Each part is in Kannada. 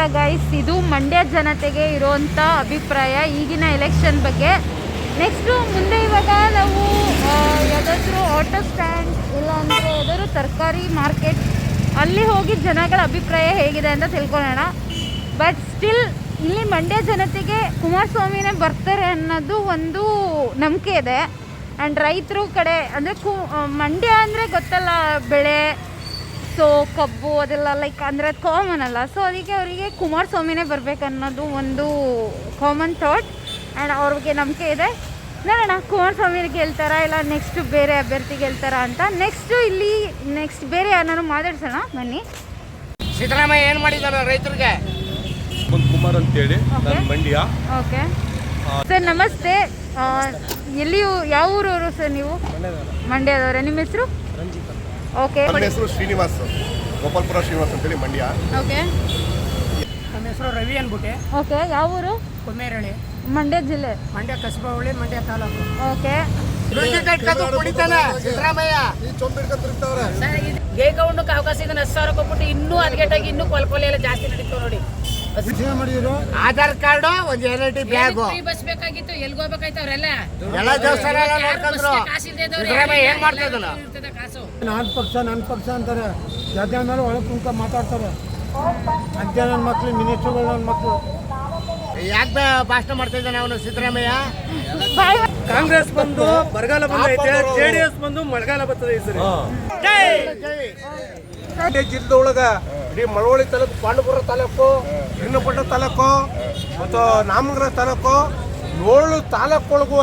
ನೋಡಿದ್ರಲ್ಲ ಗೈಸ್, ಇದು ಮಂಡ್ಯ ಜನತೆಗೆ ಇರುವಂಥ ಅಭಿಪ್ರಾಯ ಈಗಿನ ಎಲೆಕ್ಷನ್ ಬಗ್ಗೆ. ನೆಕ್ಸ್ಟು ಮುಂದೆ ಇವಾಗ ನಾವು ಯಾವುದಾದ್ರೂ ಆಟೋ ಸ್ಟ್ಯಾಂಡ್ ಇಲ್ಲಾಂದರೆ ಯಾವುದಾದ್ರೂ ತರಕಾರಿ ಮಾರ್ಕೆಟ್ ಅಲ್ಲಿ ಹೋಗಿ ಜನಗಳ ಅಭಿಪ್ರಾಯ ಹೇಗಿದೆ ಅಂತ ತಿಳ್ಕೊಳ್ಳೋಣ. ಬಟ್ ಸ್ಟಿಲ್ ಇಲ್ಲಿ ಮಂಡ್ಯ ಜನತೆಗೆ ಕುಮಾರಸ್ವಾಮಿನೇ ಬರ್ತಾರೆ ಅನ್ನೋದು ಒಂದು ನಂಬಿಕೆ ಇದೆ. ಆ್ಯಂಡ್ ರೈತರು ಕಡೆ ಅಂದರೆ ಮಂಡ್ಯ ಅಂದರೆ ಗೊತ್ತಲ್ಲ, ಬೆಳೆ, ಸೊ ಕಬ್ಬು ಅದೆಲ್ಲ ಲೈಕ್ ಅಂದರೆ ಅದು ಕಾಮನ್ ಅಲ್ಲ. ಸೊ ಅದಕ್ಕೆ ಅವರಿಗೆ ಕುಮಾರಸ್ವಾಮಿನೇ ಬರಬೇಕನ್ನೋದು ಒಂದು ಕಾಮನ್ ಥಾಟ್. ಆ್ಯಂಡ್ ಅವ್ರಿಗೆ ನಂಬಿಕೆ ಇದೆ. ನೋಡೋಣ ಕುಮಾರಸ್ವಾಮಿ ಗೆಲ್ತಾರಾ ಇಲ್ಲ ನೆಕ್ಸ್ಟ್ ಬೇರೆ ಅಭ್ಯರ್ಥಿ ಗೆಲ್ತಾರಾ ಅಂತ. ನೆಕ್ಸ್ಟ್ ಬೇರೆ ಯಾರನ್ನಾರು ಮಾತಾಡ್ಸೋಣ ಬನ್ನಿ. ಸಿದ್ದರಾಮಯ್ಯ ಏನು ಮಾಡಿದಾರ ರೈತರಿಗೆ? ಕುಮಾರ್ ಅಂತೇಳಿ ಮಂಡ್ಯ. ಓಕೆ ಸರ್, ನಮಸ್ತೆ. ಯಾವ ಊರವರು ಸರ್ ನೀವು? ಮಂಡ್ಯದವರೇ. ನಿಮ್ಮ ಹೆಸರು? ಓಕೆ. ನನ್ನ ಹೆಸರು ಶ್ರೀನಿವಾಸ್, ಗೋಪಾಲ್ಪುರ ಶ್ರೀನಿವಾಸ್ ಅಂತೇಳಿ ಮಂಡ್ಯ. ಓಕೆ. ನನ್ನ ಹೆಸರು ರವಿ ಅನ್ಬಿಟ್ಟೆ. ಓಕೆ. ಯಾವ ಊರು? ಕೊಮೇರಳ್ಳಿ, ಮಂಡ್ಯ ಜಿಲ್ಲೆ, ಮಂಡ್ಯ ಕಸಬಾ ಹೋಳಿ, ಮಂಡ್ಯ ತಾಲೂಕು. ಓಕೆ. ಸಿದ್ದರಾಮಯ್ಯ ಗೇಗೌಂಡಕ್ಕೆ ಅವಕಾಶ ಇದೆ. 10,000 ಕೊಟ್ಬಿಟ್ಟು ಇನ್ನೂ ಅದ್ಗೆಟಾಗಿ ಇನ್ನೂ ಕೊಲೆ ಎಲ್ಲ ಜಾಸ್ತಿ ನಡೀತಾವ ನೋಡಿ. ಆಧಾರ್ ಕಾರ್ಡ್, ಒಂದು ಎಲ್ಇಡಿ ಬ್ಯಾಗ್, ಬಸ್ ಬೇಕಾಗಿತ್ತು. ಎಲ್ಲಿ ಹೋಗ್ಬೇಕಾಯ್ತು ಅವರೆಲ್ಲ ಎಲ್ಲ ದೇವಸ್ಥಾನ ಎಲ್ಲ ನೋಡ್ಕೊಂಡ್ರು. ಸಿದ್ದರಾಮಯ್ಯ ಏನ್ ಮಾಡ್ತಾ ಇದ್ದಾನ? ನನ್ನ ಪಕ್ಷ ಅಂತಾರೆ. ಜಾತಿ ಮೇಲೆ ಒಳಗೆ ಕುಂಕ ಮಾತಾಡ್ತಾರೆ. ಅಜ್ಜ ನನ್ನ ಮಕ್ಳು, ಮಿನಿಸ್ಟರ್ಗಳು ನನ್ನ ಮಕ್ಕಳು. ಯಾಕೆ ಭಾಷಣ ಮಾಡ್ತಾ ಇದ್ದಾನೆ ಅವನು ಸಿದ್ದರಾಮಯ್ಯ? ಕಾಂಗ್ರೆಸ್ ಬಂದು ಬರಗಾಲ ಬಂದೈತೆ, JDS ಬಂದು ಮಳೆಗಾಲ ಬರ್ತದೆ. ಈ ಸರಿ ಮಂಡ್ಯ ಜಿಲ್ಲೆ ಒಳಗ ಇಡೀ ಮಳವಳ್ಳಿ ತಾಲೂಕು, ಪಾಂಡವಪುರ ತಾಲೂಕು, ಹೆಣ್ಣಪಟ್ಟ ತಾಲೂಕು ಮತ್ತು ನಾಮನಗರ ತಾಲೂಕು, 7 ತಾಲೂಕೊಳಗೂ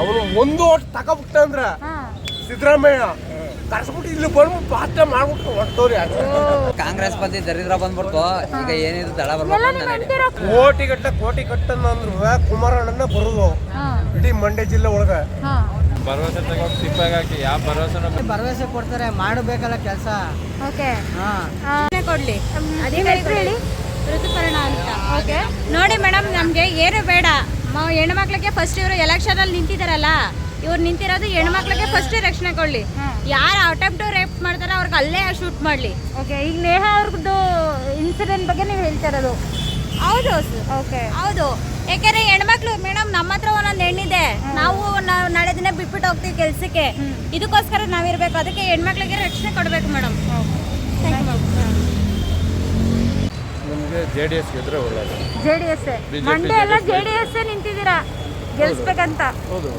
ಅವನು ಒಂದು ಓಟ್ ತಗೋಬಿಟ್ಟ ಅಂದ್ರ ಸಿದ್ದರಾಮಯ್ಯ ಕರ್ಸ್ಬಿಟ್ಟು ಇಲ್ಲಿ ಬಂದು ಭಾಷಣ ಮಾಡ್ಬಿಟ್ಟು ಹೊಟ್ಟವ್ರಿ. ಕಾಂಗ್ರೆಸ್ ಬಂದು ದರಿದ್ರ ಬಂದ್ಬಿಡ್ತು. ಈಗ ಏನಿದ್ರು ದಳ ಬರ್ಬೇಕು. ಕೋಟಿ ಕಟ್ಟಂದ್ರು ಕುಮಾರಣ್ಣನ ಬರುದು ಇಡೀ ಮಂಡ್ಯ ಜಿಲ್ಲೆ ಒಳಗ. ಭರವಸೆ ತಗೊಂಡು ಸಿಪ್ಪಾಗಿ ಯಾವ ಭರವಸೆ ಕೊಡ್ತಾರೆ, ಮಾಡಬೇಕಲ್ಲ ಕೆಲಸ. ಓಕೆ. ಕೊಡ್ಲಿ ಹೇಳಿ ಋತುಪರ್ಣ ಅಂತ. ಓಕೆ ನೋಡಿ ಮೇಡಮ್, ನಮಗೆ ಏನು ಬೇಡ. ಹೆಣ್ಮಕ್ಳಿಗೆ ಫಸ್ಟ್ ಇವರು ಎಲೆಕ್ಷನ್ ಅಲ್ಲಿ ನಿಂತಿದಾರಲ್ಲ, ಇವ್ರು ನಿಂತಿರೋದು ಹೆಣ್ಮಕ್ಳಿಗೆ ಫಸ್ಟ್ ರಕ್ಷಣೆ ಕೊಡ್ಲಿ. ಯಾರು ಅಟೆಂಪ್ಟ್ ರೇಪ್ ಮಾಡ್ತಾರೆ ಅವ್ರಿಗೆ ಅಲ್ಲೇ ಶೂಟ್ ಮಾಡ್ಲಿ. ಓಕೆ. ಈಗ ನೇಹಾ ಅವ್ರದ್ದು ಇನ್ಸಿಡೆಂಟ್ ಬಗ್ಗೆ ನೀವು ಹೇಳ್ತಾ ಇರೋದು? ಹೌದು. ಓಕೆ. ಹೌದು, ಯಾಕೆಂದ್ರೆ ಹೆಣ್ಮಕ್ಳು ಮೇಡಮ್ ನಮ್ಮ ಹತ್ರ ಒಂದೊಂದು ಹೆಣ್ಣಿದೆ. ನಾವು ನಾಳೆ ದಿನ ಬಿಟ್ಬಿಟ್ಟು ಹೋಗ್ತೀವಿ ಕೆಲ್ಸಕ್ಕೆ. ಇದಕ್ಕೋಸ್ಕರ ನಾವಿರ್ಬೇಕು. ಅದಕ್ಕೆ ಹೆಣ್ಮಕ್ಳಿಗೆ ರಕ್ಷಣೆ ಕೊಡಬೇಕು ಮೇಡಮ್. ನಮಗೆ JDS ಗೆದ್ರೆ ಒಳ್ಳೆಯದು. JDS ಮಂಡ್ಯ ಎಲ್ಲ JDS ನಿಂತಿದ್ದೀರಾ ಗೆಲ್ಸ್ಬೇಕಂತ? ಹೌದು.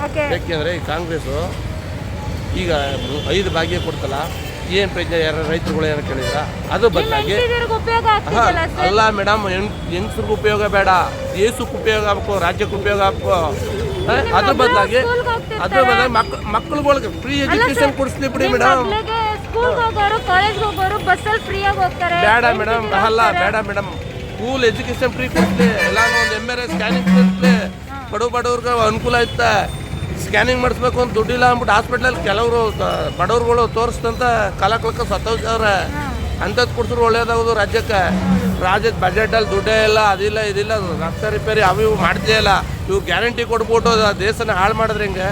ಓಕೆ. ಯಾಕೆಂದ್ರೆ ಈ ಕಾಂಗ್ರೆಸ್ಸು ಈಗ 5 ಭಾಗ್ಯ ಕೊಡ್ತಲ್ಲ, ಏನು ಪ್ರಯತ್ನ ಯಾರು ರೈತರುಗಳು ಏನೋ ಕೇಳಿದ್ರ ಅದು ಬದಲಾಗಿ ಅಲ್ಲ ಮೇಡಮ್. ಹೆಂಗಸ್ರಿಗೆ ಉಪಯೋಗ ಬೇಡ, ದೇಶಕ್ಕೆ ಉಪಯೋಗ ಆಗಬೇಕು, ರಾಜ್ಯಕ್ಕೆ ಉಪಯೋಗ ಆಗಬೇಕು. ಅದ್ರ ಬದಲಾಗಿ ಮಕ್ಕಳುಗಳಿಗೆ ಫ್ರೀ ಎಜುಕೇಶನ್ ಕೊಡಿಸ್ಲಿ ಬಿಡಿ ಮೇಡಮ್. ಬೇಡ ಮೇಡಮ್, ಅಲ್ಲ ಬೇಡ ಮೇಡಮ್. ಸ್ಕೂಲ್ ಎಜುಕೇಶನ್ ಫ್ರೀ ಕೊಡಿಸ್ಲಿ, ಎಲ್ಲ ಒಂದು MRI ಸ್ಕ್ಯಾನಿಂಗ್ ಕೊಡಿಸ್ಲಿ. ಬಡವ್ರಿಗೆ ಅನುಕೂಲ ಐತೆ. ಸ್ಕ್ಯಾನಿಂಗ್ ಮಾಡಿಸ್ಬೇಕು ಅಂತ ದುಡ್ಡಿಲ್ಲ ಅಂದ್ಬಿಟ್ಟು ಹಾಸ್ಪಿಟ್ಲಲ್ಲಿ ಕೆಲವರು ಬಡವ್ರುಗಳು ತೋರಿಸ್ತಂತ ಕಾಲಕ್ಕೆ ಸತ್ತೋಗ್ತವ್ರೆ. ಅಂಥದ್ದು ಕೊಡ್ಸಿದ್ರು ಒಳ್ಳೇದಾಗೋದು ರಾಜ್ಯಕ್ಕೆ. ರಾಜ್ಯದ ಬಜೆಟಲ್ಲಿ ದುಡ್ಡೇ ಇಲ್ಲ, ಅದಿಲ್ಲ ಇದಿಲ್ಲ, ರಸ್ತೆ ರಿಪೇರಿ ಅವು ಇವು ಮಾಡ್ತೇ ಇಲ್ಲ. ಇವು ಗ್ಯಾರಂಟಿ ಕೊಟ್ಬಿಟ್ಟು ದೇಶನ ಹಾಳು ಮಾಡಿದ್ರೆ ಹಿಂಗೆ.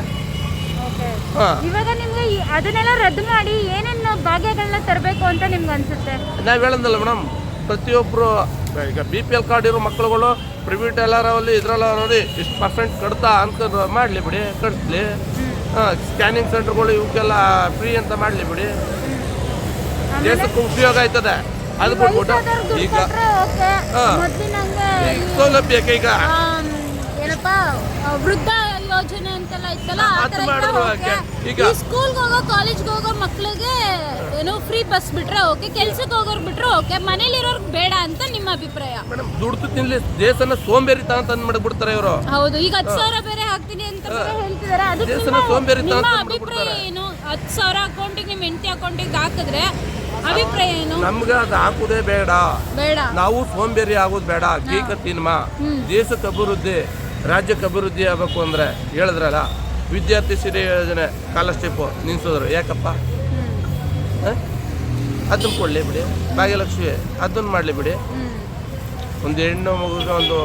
ಇವಾಗ ನಿಮ್ಗೆ ಅದನ್ನೆಲ್ಲ ರದ್ದು ಮಾಡಿ ಏನೇನು ಭಾಗ್ಯಗಳನ್ನ ತರಬೇಕು ಅಂತ ನಿಮ್ಗೆ ಅನ್ಸುತ್ತೆ? ನಾವು ಹೇಳಂದಲ್ಲ ಮೇಡಮ್, ಪ್ರತಿಯೊಬ್ಬರು ಈಗ BPL ಕಾರ್ಡ್ ಇರೋ ಮಕ್ಕಳುಗಳು ಪ್ರೈವೇಟ್ ಎಲ್ಲರಲ್ಲಿ ಇದ್ರಲ್ಲಿ ಇಷ್ಟು % ಕಡ್ತಾ ಅಂತ ಮಾಡಲಿ ಬಿಡಿ, ಕಟ್ಸ್ಲಿ. ಸ್ಕ್ಯಾನಿಂಗ್ ಸೆಂಟರ್ಗಳು ಇವಕ್ಕೆಲ್ಲ ಫ್ರೀ ಅಂತ ಮಾಡಲಿ ಬಿಡಿ, ದೇಶಕ್ಕೆ ಉಪಯೋಗ ಆಯ್ತದೆ. ಅದು ಬಿಟ್ಬಿಟ್ಟು ಈಗ ಸೌಲಭ್ಯಕ್ಕೆ ಈಗ ಏನಪ್ಪ ವೃದ್ಧ ಯೋಜನೆ ಅಂತೆಲ್ಲ ಇತ್ತಲ್ಲ, ಈಗ ಸ್ಕೂಲ್ಗೆ ಹೋಗೋ ಕಾಲೇಜ್ಗೆ ಹೋಗೋ ಮಕ್ಳಿಗೆ ಏನೋ ಫ್ರೀ ಬಸ್ ಬಿಟ್ರೆ ಓಕೆ, ಕೆಲ್ಸಕ್ಕೆ ಹೋಗೋರು ಬಿಟ್ರೆ ಓಕೆ, ಮನೇಲಿರೋರ್ಗೆ ಬೇಡ ಅಂತ ನಿಮ್ಮ ಅಭಿಪ್ರಾಯ? ಮೇಡಮ್, ದುಡ್ಡು ತಿನ್ಲಿ ದೇಶನ ಸೋಂಬೇರಿತ ಅಂತ ಮಾಡ್ಬಿಡ್ತಾರೆ ಇವರು. ಹೌದು, ಈಗ 10,000 ಬೇರೆ ಹಾಕ್ತೀನಿ ಅಂತ ಹೇಳ್ತಿದಾರೆ. ದೇಶನ ಸೋಂಬೇರಿತ ನಿಮ್ಮ ಅಭಿಪ್ರಾಯ ಏನು? 10,000 ಅಕೌಂಟಿಗೆ, ನಿಮ್ಮ ಹೆಂಡತಿ ಅಕೌಂಟಿಗೆ ಹಾಕಿದ್ರೆ ಅಭಿಪ್ರಾಯ ಏನು? ನಮ್ಗೆ ಅದು ಹಾಕುದೇ ಬೇಡ. ನಾವು ಸೋಂಬೇರಿ ಆಗೋದು ಬೇಡ. ಗೀಕ ತಿನ್ಮ ದೇಶಕ್ಕೆ ಅಭಿವೃದ್ಧಿ, ರಾಜ್ಯಕ್ಕೆ ಅಭಿವೃದ್ಧಿ ಆಗಬೇಕು ಅಂದ್ರೆ ಹೇಳಿದ್ರಲ್ಲ, ವಿದ್ಯಾರ್ಥಿ ಸಿರಿ ಯೋಜನೆ ಸ್ಕಾಲರ್ಶಿಪ್ ನಿಲ್ಸಿದ್ರು. ಯಾಕಪ್ಪ? ಅದನ್ನ ಕೊಡಲಿ ಬಿಡಿ. ಭಾಗ್ಯಲಕ್ಷ್ಮಿ ಅದನ್ನ ಮಾಡಲಿ ಬಿಡಿ. ಒಂದು ಹೆಣ್ಣು ಮಗುಗೆ ಒಂದು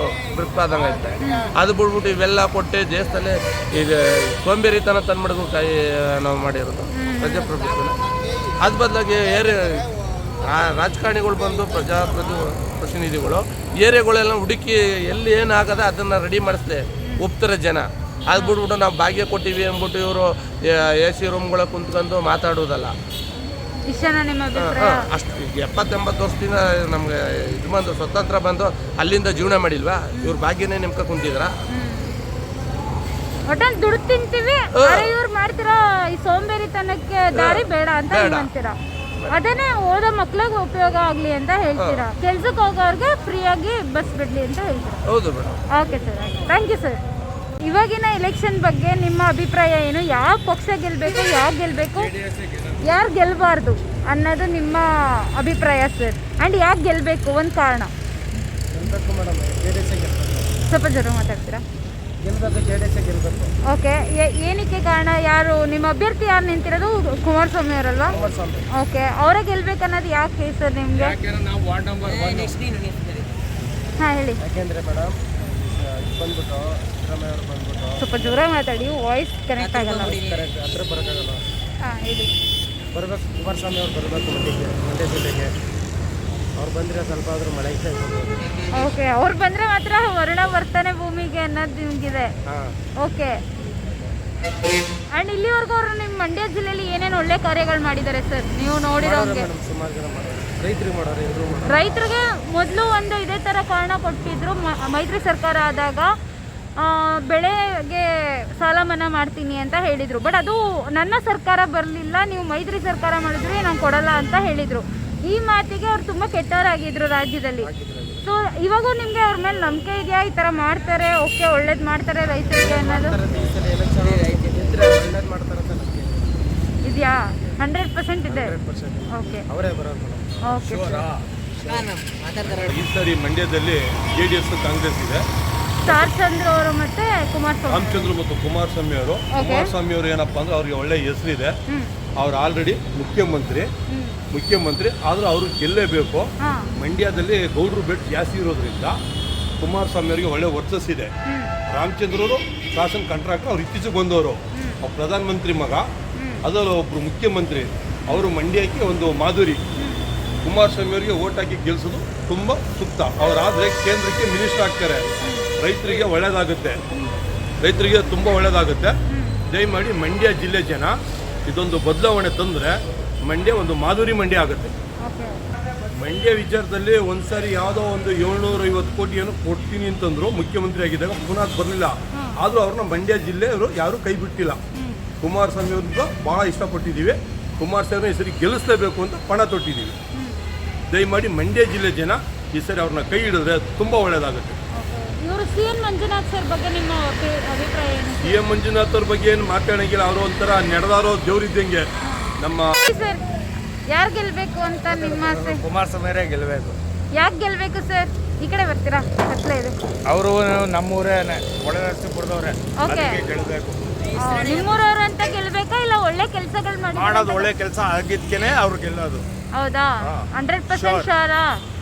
ಆದಂಗೆ ಐತೆ. ಅದು ಬಿಡ್ಬಿಟ್ಟು ಇವೆಲ್ಲ ಕೊಟ್ಟು ದೇಶದಲ್ಲಿ ಈಗ ಸೋಂಬೇರಿತನ ತಂದ್ಬಿಡೋದು ನಾವು ಮಾಡಿರೋದು ಪ್ರಜಾಪ್ರಭುತ್ವನ. ಅದ್ರ ಬದಲಾಗಿ ರಾಜಕಾರಣಿಗಳು ಬಂದು ಪ್ರತಿನಿಧಿಗಳು ಏರಿಯಾಗಳೆಲ್ಲ ಹುಡುಕಿ ಎಲ್ಲಿ ಏನಾಗದೆ ಅದನ್ನು ರೆಡಿ ಮಾಡಿಸ್ದೆ ಒಪ್ತಾರೆ ಜನ. ಅದು ಬಿಟ್ಬಿಟ್ಟು ನಾವು ಭಾಗ್ಯ ಕೊಟ್ಟಿವಿ ಅಂದ್ಬಿಟ್ಟು ಇವರು AC ರೂಮ್ಗಳ ಕುಂತ್ಕೊಂಡು ಮಾತಾಡೋದಲ್ಲ. ಇಷ್ಟನ ನಿಮ್ಮ ಅಭಿಪ್ರಾಯ? ಅಷ್ಟು 70-80 ವರ್ಷದಿಂದ ನಮ್ಗೆ ಇದು ಬಂದು ಸ್ವತಂತ್ರ ಬಂದು ಅಲ್ಲಿಂದ ಜೀವನ ಮಾಡಿಲ್ವಾ? ಇವ್ರು ಭಾಗ್ಯನೇ ನಿಮ್ಕ ಕುಂತಿದ್ರ? ಒಟ್ಟಲ್ಲಿ ದುಡ್ಡು ತಿಂತೀವಿ, ಇವ್ರು ಮಾಡ್ತಿರೋ ಈ ಸೋಂಬೇರಿತನಕ್ಕೆ ದಾರಿ ಬೇಡ ಅಂತ ಅಂತೀರಾ. ಅದನ್ನೇ ಓದೋ ಮಕ್ಳಿಗೆ ಉಪಯೋಗ ಆಗ್ಲಿ ಅಂತ ಹೇಳ್ತೀರಾ. ಕೆಲ್ಸಕ್ಕೆ ಹೋಗೋರ್ಗೆ ಫ್ರೀಯಾಗಿ ಬಸ್ ಬಿಡ್ಲಿ ಅಂತ ಹೇಳ್ತೀರಾ. ಹೌದು madam. Okay sir, thank you sir. ಇವಾಗಿನ ಎಲೆಕ್ಷನ್ ಬಗ್ಗೆ ನಿಮ್ಮ ಅಭಿಪ್ರಾಯ ಏನು? ಯಾವ ಪಕ್ಷ ಗೆಲ್ಲಬೇಕು, ಯಾರು ಗೆಲ್ಲಬೇಕು, ಯಾರು ಗೆಲ್ಲಬಾರ್ದು ಅನ್ನೋದು ನಿಮ್ಮ ಅಭಿಪ್ರಾಯ ಸರ್. ಆ್ಯಂಡ್ ಯಾಕೆ ಗೆಲ್ಲಬೇಕು, ಒಂದು ಕಾರಣ ಸ್ವಲ್ಪ ಜೋರ ಮಾತಾಡ್ತೀರಾ? ಓಕೆ, ಏನಕ್ಕೆ ಕಾರಣ? ಯಾರು ನಿಮ್ಮ ಅಭ್ಯರ್ಥಿ ಯಾರು ನಿಂತಿರೋದು? ಕುಮಾರಸ್ವಾಮಿ ಅವರಲ್ವಾ? ಓಕೆ, ಅವರೇ ಗೆಲ್ಬೇಕನ್ನೋದು ಯಾಕೆ ಸರ್ ನಿಮಗೆ? ಹಾಂ ಹೇಳಿ. ಯಾಕೆಂದರೆ ಮೇಡಮ್ ಬಂದ್ಬಿಟ್ಟು ಸಿದ್ದರಾಮಯ್ಯ ಅವರು ಬಂದ್ಬಿಟ್ಟು ಸ್ವಲ್ಪ ಜೋರ ಮಾತಾಡಿ, ವಾಯ್ಸ್ ಕನೆಕ್ಟ್ ಆಗಲ್ಲ. ಹತ್ರ ಬರೋಕ್ಕಾಗಲ್ಲ. ಹಾಂ ಹೇಳಿ. ಬರಬೇಕು, ಕುಮಾರಸ್ವಾಮಿ ಅವ್ರು ಬರಬೇಕು ಮಂಡ್ಯ ಜಿಲ್ಲೆಗೆ. ಅವ್ರು ಬಂದರೆ ಸ್ವಲ್ಪ ಆದರೂ ಮಳೆ ಇಷ್ಟ ಆಗ್ಬೋದು. ಓಕೆ, ಅವ್ರು ಬಂದರೆ ಮಾತ್ರ ವರ್ಣ ಬರ್ತಾನೆ ಭೂಮಿಗೆ ಅನ್ನೋದು ನಿಮಗಿದೆ. ಓಕೆ, ಆ್ಯಂಡ್ ಇಲ್ಲಿವರೆಗೂ ಅವರು ನಿಮ್ಮ ಮಂಡ್ಯ ಜಿಲ್ಲೆಯಲ್ಲಿ ಏನೇನು ಒಳ್ಳೆ ಕಾರ್ಯಗಳು ಮಾಡಿದ್ದಾರೆ ಸರ್ ನೀವು ನೋಡಿರೋಂಗೆ? ಸುಮಾರು ಜನ ಮಾಡೋರು, ರೈತರಿಗೆ ಮಾಡೋರು, ಎಲ್ಲರೂ ಮಾಡೋರು. ರೈತರಿಗೆ ಮೊದಲು ಒಂದು ಇದೇ ಥರ ಕಾರಣ ಕೊಟ್ಟಿದ್ರು, ಮೈತ್ರಿ ಸರ್ಕಾರ ಆದಾಗ ಬೆಳೆಗೆ ಸಾಲ ಮನ್ನಾ ಮಾಡ್ತೀನಿ ಅಂತ ಹೇಳಿದರು. ಬಟ್ ಅದು ನನ್ನ ಸರ್ಕಾರ ಬರಲಿಲ್ಲ, ನೀವು ಮೈತ್ರಿ ಸರ್ಕಾರ ಮಾಡಿದ್ರಿ, ನಾನು ಕೊಡಲ್ಲ ಅಂತ ಹೇಳಿದರು. ಈ ಮಾತಿಗೆ ಅವ್ರು ತುಂಬ ಕೆಟ್ಟವರಾಗಿದ್ರು ರಾಜ್ಯದಲ್ಲಿ. ಸೊ ಇವಾಗೂ ನಿಮಗೆ ಅವ್ರ ಮೇಲೆ ನಂಬಿಕೆ ಇದೆಯಾ? ಈ ಥರ ಮಾಡ್ತಾರೆ, ಓಕೆ ಒಳ್ಳೇದು ಮಾಡ್ತಾರೆ ರೈತರಿಗೆ ಅನ್ನೋದು ಇದೆಯಾ? 100% ಇದೆ. ಓಕೆ, ಅವರೇ ಬರೋದು. ಓಕೆ ಈ ಸರಿ ಮಂಡ್ಯದಲ್ಲಿ JDS ಕಾಂಗ್ರೆಸ್ ಇದೆ. ಸ್ಟಾರ್ ಚಂದ್ರ ಅವರು ಮತ್ತೆ ಕುಮಾರಸ್ವಾಮಿ, ರಾಮಚಂದ್ರ ಮತ್ತು ಕುಮಾರಸ್ವಾಮಿ ಅವರು. ಕುಮಾರಸ್ವಾಮಿ ಅವರು ಏನಪ್ಪಾ ಅಂದ್ರೆ ಅವ್ರಿಗೆ ಒಳ್ಳೆ ಹೆಸರಿದೆ. ಅವ್ರು ಆಲ್ರೆಡಿ ಮುಖ್ಯಮಂತ್ರಿ ಆದರೂ ಅವರು ಗೆಲ್ಲೇಬೇಕು. ಮಂಡ್ಯದಲ್ಲಿ ಗೌಡ್ರು ಬೆಟ್ ಜಾಸ್ತಿ ಇರೋದ್ರಿಂದ ಕುಮಾರಸ್ವಾಮಿ ಅವರಿಗೆ ಒಳ್ಳೆ ವರ್ಚಸ್ಸಿದೆ. ರಾಮಚಂದ್ರವರು ಶಾಸನ ಕಾಂಟ್ರಾಕ್ಟರ್, ಅವ್ರು ಇತ್ತೀಚೆಗೆ ಬಂದವರು. ಅವ್ರು ಪ್ರಧಾನಮಂತ್ರಿ ಮಗ, ಅದರಲ್ಲಿ ಒಬ್ಬರು ಮುಖ್ಯಮಂತ್ರಿ. ಅವರು ಮಂಡ್ಯಕ್ಕೆ ಒಂದು ಮಾಧುರಿ. ಕುಮಾರಸ್ವಾಮಿ ಅವರಿಗೆ ಓಟ್ ಹಾಕಿ ಗೆಲ್ಸೋದು ತುಂಬ ಸೂಕ್ತ. ಅವರಾದರೆ ಕೇಂದ್ರಕ್ಕೆ ಮಿನಿಸ್ಟರ್ ಆಗ್ತಾರೆ. ರೈತರಿಗೆ ಒಳ್ಳೆಯದಾಗುತ್ತೆ, ರೈತರಿಗೆ ತುಂಬ ಒಳ್ಳೆಯದಾಗುತ್ತೆ. ದಯಮಾಡಿ ಮಂಡ್ಯ ಜಿಲ್ಲೆ ಜನ ಇದೊಂದು ಬದಲಾವಣೆ ತಂದರೆ ಮಂಡ್ಯ ಒಂದು ಮಾಧುರಿ ಮಂಡ್ಯ ಆಗುತ್ತೆ. ಮಂಡ್ಯ ವಿಚಾರದಲ್ಲಿ ಒಂದ್ಸಾರಿ ಯಾವುದೋ ಒಂದು 750 ಕೋಟಿ ಏನೋ ಕೊಡ್ತೀನಿ ಅಂತಂದ್ರು, ಮುಖ್ಯಮಂತ್ರಿ ಆಗಿದ್ದಾಗ ಪುನಃ ಬರಲಿಲ್ಲ. ಆದರೂ ಅವ್ರನ್ನ ಮಂಡ್ಯ ಜಿಲ್ಲೆಯವರು ಯಾರೂ ಕೈ ಬಿಟ್ಟಿಲ್ಲ. ಕುಮಾರಸ್ವಾಮಿ ಅವ್ರಿಗೆ ಭಾಳ ಇಷ್ಟಪಟ್ಟಿದ್ದೀವಿ. ಕುಮಾರಸ್ವಾಮಿ ಈ ಸರಿ ಗೆಲ್ಲಿಸಲೇಬೇಕು ಅಂತ ಪಣ ತೊಟ್ಟಿದ್ದೀವಿ. ದಯಮಾಡಿ ಮಂಡ್ಯ ಜಿಲ್ಲೆ ಜನ ಈ ಸರಿ ಅವ್ರನ್ನ ಕೈ ಹಿಡಿದ್ರೆ ತುಂಬ ಒಳ್ಳೆಯದಾಗುತ್ತೆ. CM ಮಂಜುನಾಥ್ ಸರ್ ಬಗ್ಗೆ ನಿಮ್ಮ ಅಭಿಪ್ರಾಯ ಏನು? CM ಮಂಜುನಾಥ್ ಅವ್ರ ಬಗ್ಗೆ ಏನು ಮಾತಾಡಂಗಿಲ್ಲ. ಅವರು ಒಂಥರ ನಡೆದಾರೋ ದೇವ್ರಿದ್ದಂಗೆ. ನಮ್ಮ ಸರ್ ಯಾರು ಗೆಲ್ಬೇಕು ಅಂತ ನಿಮ್ಮ ಆಸೆ? ಕುಮಾರಸ್ವಾಮಿಯವರೇ ಗೆಲ್ಲಬೇಕು. ಯಾಕೆ ಗೆಲ್ಬೇಕು ಸರ್? ಈ ಕಡೆ ಬರ್ತೀರಾ? ಕತ್ಲೆ ಇದೆ. ಅವರು ನಮ್ಮೂರೇ ಒಳ್ಳೆದವ್ರೆ, ಅದಕ್ಕೆ ಗೆಲ್ಲಬೇಕು. ನಿಮ್ಮೂರವ್ರು ಅಂತ ಗೆಲ್ಬೇಕಾ ಇಲ್ಲ ಒಳ್ಳೆ ಕೆಲಸಗಳು ಮಾಡೋದು? ಒಳ್ಳೆ ಕೆಲಸ ಆಗಿದ್ಕೇನೆ ಅವ್ರು ಗೆಲ್ಲೋದು. ಹೌದಾ? 100% ಶೋರಾ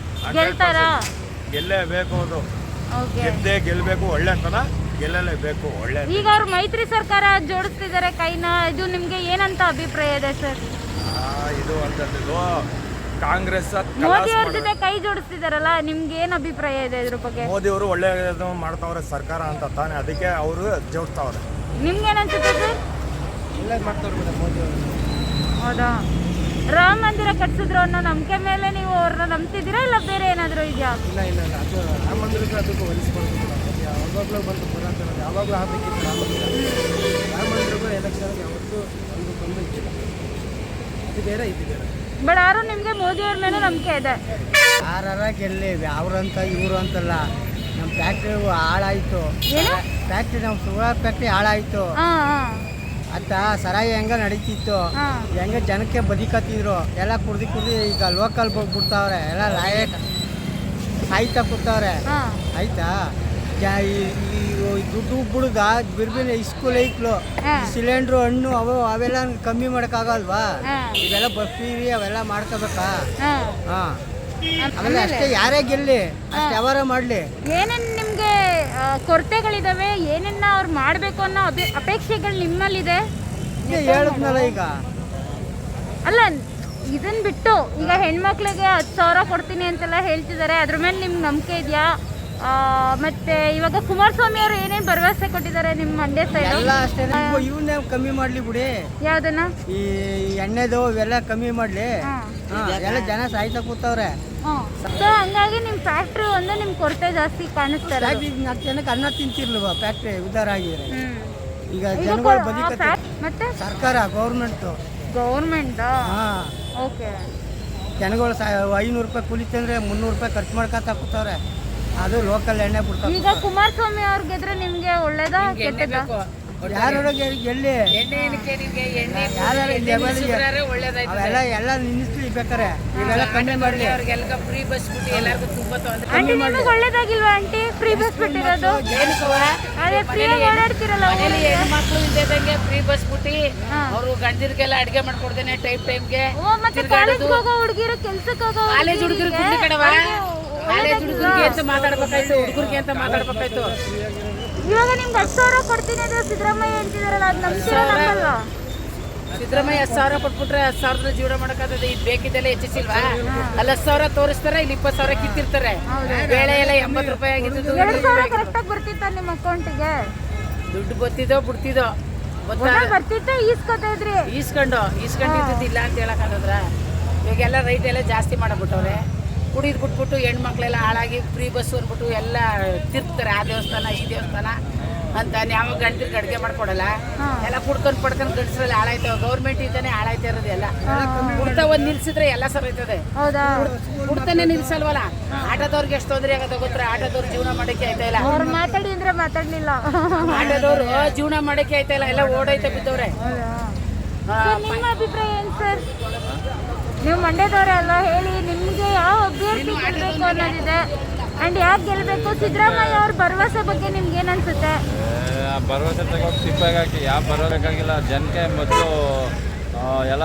ಗೆಲ್ತಾರಾ? ಗೆಲ್ಲೇಬೇಕು. ಅದು ಓಕೆ, ಗೆಲ್ಲಬೇಕು. ಒಳ್ಳೆತನ ಗೆಲ್ಲಲೇಬೇಕು. ಒಳ್ಳೆ ಈಗ ಅವ್ರು ಮೈತ್ರಿ ಸರ್ಕಾರ ಜೋಡಿಸ್ತಿದ್ದಾರೆ ಕೈನ, ಇದು ನಿಮ್ಗೆ ಏನಂತ ಅಭಿಪ್ರಾಯ ಇದೆ ಸರ್? ಇದು ಅಂತದ್ದು ಕಾಂಗ್ರೆಸ್ ಮೋದಿ ಅವ್ರ ಜೊತೆ ಕೈ ಜೋಡಿಸ್ತಿದಾರಲ್ಲ, ನಿಮ್ಗೆ ಏನ್ ಅಭಿಪ್ರಾಯ ಇದೆ ಇದ್ರ ಬಗ್ಗೆ? ಮೋದಿ ಅವರು ಒಳ್ಳೆ ಮಾಡ್ತಾವ್ರೆ ಸರ್ಕಾರ ಅಂತ ತಾನೆ, ಅದಕ್ಕೆ ಅವರು ಜೋಡಿಸ್ತಾವ್ರೆ. ನಿಮ್ಗೆ ಏನನ್ಸುತ್ತೆ ಸರ್? ಒಳ್ಳೇದು ಮಾಡ್ತಾವ್ರೆ ಮೇಡಮ್ ಮೋದಿ ಅವರು. ಹೌದಾ? ರಾಮ ಮಂದಿರ ಕಟ್ಸಿದ್ರು ಅನ್ನೋ ನಂಬಿಕೆ ಮೇಲೆ ನೀವು ಅವ್ರನ್ನ ನಂಬ್ತಿದ್ದೀರಾ ಇಲ್ಲ ಬೇರೆ ಏನಾದರೂ ಇದೆಯಾ? ಇಲ್ಲ ಅದು ರಾಮ ಮಂದಿರಕ್ಕೆ ಅದಕ್ಕೂ ಹೋಲಿಸ್ಬಾರ್ದು ಮೇಡಮ್. ಯಾವಾಗಲೂ ಬಂದು ಬರೋಂಥ ಯಾವಾಗಲೂ ಆಗಬೇಕಿತ್ತು ರಾಮ ಮಂದಿರ. ರಾಮ ಮಂದಿರಗೂ ಎಲೆಕ್ಷನ್ಗೆ ಯಾವತ್ತೂ ಒಂದು ಬಂದು ಇದ್ದಿಲ್ಲ. ಅದು ಬೇರೆ ಇದು ಬೇರೆ. ಬಟ್ ಆದ್ರೂ ನಿಮಗೆ ಮೋದಿ ಅವ್ರ ಮೇಲೆ ನಂಬಿಕೆ ಇದೆ? ಯಾರ ಗೆಲ್ಲಿ ಅವ್ರಂತ ಇವರು ಅಂತಲ್ಲ. ನಮ್ಮ ಫ್ಯಾಕ್ಟ್ರಿ ಹಾಳಾಯಿತು. ಫ್ಯಾಕ್ಟ್ರಿ ನಮ್ಮ ಶುಗರ್ ಫ್ಯಾಕ್ಟ್ರಿ ಹಾಳಾಯಿತು. ಅತ್ತ ಸರಾಯಿ ಹೆಂಗ ನಡೀತಿತ್ತು, ಹೆಂಗ ಜನಕ್ಕೆ ಬದುಕತ್ತಿದ್ರು. ಎಲ್ಲ ಕುಡ್ದು ಈಗ ಲೋಕಲ್ ಬಿಡ್ತಾವ್ರೆ. ಎಲ್ಲ ಲಾಯಕ್ ಸಾಯ್ತಾ ಕೂತವ್ರೆ. ಆಯ್ತಾ? ದುಡ್ಡು ಬಿಡುದ ಬಿರ್ಬಿನ ಸ್ಕೂಲ್ ಐಕ್ಲು ಸಿಲಿಂಡ್ರು ಹಣ್ಣು ಅವೆಲ್ಲ ಕಮ್ಮಿ ಮಾಡೋಕ್ಕಾಗಲ್ವಾ? ಇವೆಲ್ಲ ಬಸ್ಸಿ ಅವೆಲ್ಲ ಮಾಡ್ಕೋಬೇಕಾ? ಆಮೇಲೆ ಅಷ್ಟೇ, ಯಾರೇ ಗೆಲ್ಲಿ ಅಷ್ಟು ಯಾವಾರ ಮಾಡಲಿ. ಏನೇನು ನಿಮಗೆ ಕೊರತೆಗಳಿದಾವೆ, ಏನೇನ ಅವ್ರು ಮಾಡಬೇಕು ಅನ್ನೋ ಅಪೇಕ್ಷೆಗಳು ನಿಮ್ಮಲ್ಲಿದೆ? ಹೇಳಿದ್ನಲ್ಲ ಈಗ. ಅಲ್ಲ, ಇದನ್ನ ಬಿಟ್ಟು ಈಗ ಹೆಣ್ಮಕ್ಳಿಗೆ 10,000 ಕೊಡ್ತೀನಿ ಅಂತೆಲ್ಲ ಹೇಳ್ತಿದ್ದಾರೆ, ಅದ್ರ ಮೇಲೆ ನಿಮ್ಗೆ ನಂಬಿಕೆ ಇದೆಯಾ? ಮತ್ತೆ ಇವಾಗ ಕುಮಾರಸ್ವಾಮಿ ಅವರು ಏನೇನು ಭರವಸೆ ಕೊಟ್ಟಿದ್ದಾರೆ ನಿಮ್ಮ ಮಂಡ್ಯ ಸೈಡ್? ಎಲ್ಲ ಅಷ್ಟೇ, ಇವನ್ನೇ ಕಮ್ಮಿ ಮಾಡ್ಲಿ ಬಿಡಿ. ಯಾವ್ದನ್ನ? ಈ ಎಣ್ಣೆದು ಇವೆಲ್ಲ ಕಮ್ಮಿ ಮಾಡ್ಲಿ. ಎಲ್ಲ ಜನ ಸಾಯ್ತಾ ಕೂತವ್ರೆ. ಸೊ ಹಂಗಾಗಿ ನಿಮ್ಮ ಫ್ಯಾಕ್ಟ್ರಿ ಒಂದು ನಿಮ್ಗೆ ಕೊರತೆ ಜಾಸ್ತಿ ಕಾಣಿಸ್ತಾ ಇರೋದು. 4 ಜನಕ್ಕೆ ಅನ್ನ ತಿಂತಿರ್ಲಿಲ್ವ ಫ್ಯಾಕ್ಟ್ರಿ ಉದ್ದಾರ ಆಗಿದ್ರೆ. ಈಗ ಜನಗಳು ಬದುಕತ್ತೆ. ಮತ್ತೆ ಸರ್ಕಾರ ಗೌರ್ಮೆಂಟ್ ಓಕೆ, ಜನಗಳು 500 ರೂಪಾಯಿ ಕೂಲಿ ತಂದ್ರೆ 300 ರೂಪಾಯಿ ಖರ್ಚು ಮಾಡ್ಕೊತಾ ಕೂತವ್ರೆ. ಅದು ಲೋಕಲ್ ಎಣ್ಣೆ ಬಿಡ್ತಾರೆ. ಈಗ ಕುಮಾರಸ್ವಾಮಿ ಅವ್ರ ಗೆದ್ರೆ ನಿಮ್ಗೆ ಒಳ್ಳೇದಾ ಕೆಟ್ಟದಾ? ಯಾರು ಎಲ್ಲಿ ಎಲ್ಲ ನಿಲ್ಲಿಸ್ಲಿ ಬೇಕಾರೆ ಇವೆಲ್ಲ ಕಮ್ಮಿ ಮಾಡ್ಲಿ. ಆಂಟಿ ನಿಮಗೆ ಒಳ್ಳೇದಾಗಿಲ್ವಾ ಆಂಟಿ ಫ್ರೀ ಬಸ್ ಬಿಟ್ಟಿರೋದು? ಅದೇ ಫ್ರೀ ಓಡಾಡ್ತಿರಲ್ಲ ಹೆಣ್ಮಕ್ಳು ಇದ್ದಂಗೆ ಫ್ರೀ ಬಸ್ ಬಿಟ್ಟು ಅವರು ಗಂಡದಿರ್ಗೆಲ್ಲ ಅಡಿಗೆ ಮಾಡ್ಕೊಡ್ದೇನೆ ಟೈಮ್ಗೆ. ಮತ್ತೆ ಕಾಲೇಜ್ ಹೋಗೋ ಹುಡುಗಿರು ಕೆಲ್ಸಕ್ಕೆ ಹೋಗೋ ಕಾಲೇಜ್ ಹುಡುಗರು ಕಾಲೇಜ್ ಹುಡುಗರಿಗೆ ಅಂತ ಮಾತಾಡ್ಬೇಕಾಯ್ತು, ಹುಡುಗರಿಗೆ ಅಂತ ಮಾತಾಡ್ಬೇಕಾಯ್ತು. ಇವಾಗ ನಿಮ್ಗೆ 10,000 ಕೊಡ್ತೀನಿ ಅಂದ್ರೆ ಸಿದ್ದರಾಮಯ್ಯ ಹೇಳ್ತಿದಾರಲ್ಲ, ಅದು ನಂಬ್ತಿರಲ್ಲ? ಸಿದ್ದರಾಮಯ್ಯ 10,000 ಕೊಟ್ಬಿಟ್ರೆ 10,000 ಜೀವನ ಮಾಡಕ್ಕಾಗ್ತದೆ. ಇದು ಬೇಕಿದ್ದೆಲ್ಲ ಹೆಚ್ಚಿಸಿಲ್ವಾ? ಅಲ್ಲಿ 10,000 ತೋರಿಸ್ತಾರೆ, ಇಲ್ಲಿ 20,000 ಕಿತ್ತಿರ್ತಾರೆ. ಬೇಳೆ ಎಲ್ಲ 80 ರೂಪಾಯಿ ಆಗಿದ್ದು. 2,000 ಕರೆಕ್ಟಾಗಿ ಬರ್ತಿತ್ತ ನಿಮ್ಮ ಅಕೌಂಟಿಗೆ? ದುಡ್ಡು ಬತ್ತಿದೋ ಬಿಡ್ತಿದೋ ಬರ್ತಿತ್ತು, ಈಸ್ಕೊತಾ ಇದ್ರಿ? ಈಸ್ಕೊಂಡಿದ್ದಿಲ್ಲ ಅಂತ ಹೇಳಕ್ಕಾಗದ್ರ? ಇವಾಗೆಲ್ಲ ರೈಟ್ ಎಲ್ಲ ಜಾಸ್ತಿ ಮಾಡಬಿಟ್ಟವ್ರೆ. ಕುಡಿದು ಬಿಟ್ಬಿಟ್ಟು ಹೆಣ್ಮಕ್ಳೆಲ್ಲ ಹಾಳಾಗಿ ಫ್ರೀ ಬಸ್ ಅಂದ್ಬಿಟ್ಟು ಎಲ್ಲ ತಿರ್ಗ್ತಾರೆ. ಆ ದೇವಸ್ಥಾನ ಈ ದೇವಸ್ಥಾನ ಅಂತ ಯಾವ ಗಂಡರಿಗೆ ಅಡುಗೆ ಮಾಡ್ಕೊಡಲ್ಲ. ಎಲ್ಲ ಕುಡ್ಕೊಂಡು ಪಡ್ಕೊಂಡು ಗಂಡಸ್ರಲ್ಲಿ ಹಾಳಾಯ್ತವೆ. ಗೌರ್ಮೆಂಟ್ ಇದ್ದಾನೆ ಹಾಳಾಯ್ತಾ ಇರೋದು ಎಲ್ಲ. ಕುಡ್ತಾ ಒಂದು ನಿಲ್ಸಿದ್ರೆ ಎಲ್ಲ ಸರೈತದೆ. ಕುಡ್ತಾನೆ ನಿಲ್ಸಲ್ವಲ್ಲ. ಆಟೋದವ್ರಿಗೆ ಎಷ್ಟು ತೊಂದರೆ ಆಗತ್ತೆ ಗೊತ್ತಾ? ಆಟೋದವ್ರು ಜೀವನ ಮಾಡಕ್ಕೆ ಆಯ್ತಾ ಇಲ್ಲ. ಅವ್ರು ಮಾತಾಡಿ ಅಂದ್ರೆ ಮಾತಾಡ್ಲಿಲ್ಲ. ಆಟೋದವ್ರು ಜೀವನ ಮಾಡಕ್ಕೆ ಆಯ್ತಾ ಇಲ್ಲ, ಎಲ್ಲ ಓಡೈತೆ ಬಿದ್ದವ್ರೆ. ನಿಮ್ಮ ಅಭಿಪ್ರಾಯ ಏನು ಸರ್? ನೀವು ಮಂಡ್ಯದವರೇ ಅಲ್ಲ, ಹೇಳಿ ನಿಮಗೆ ಯಾವ ಅಭ್ಯರ್ಥಿ ಗೆಲ್ಲಬೇಕು ಅನ್ನೋದಿದೆ ಆ್ಯಂಡ್ ಯಾಕೆ ಗೆಲ್ಲಬೇಕು? ಸಿದ್ದರಾಮಯ್ಯ ಅವ್ರ ಭರವಸೆ ಬಗ್ಗೆ ನಿಮ್ಗೆ ಏನು ಅನ್ಸುತ್ತೆ? ಭರವಸೆ ತಗೊಂಡು ಸಿಪ್ಪಾಗಿ ಯಾವ ಬರೋಬೇಕಾಗಿಲ್ಲ ಜನಕ್ಕೆ. ಮತ್ತು ಎಲ್ಲ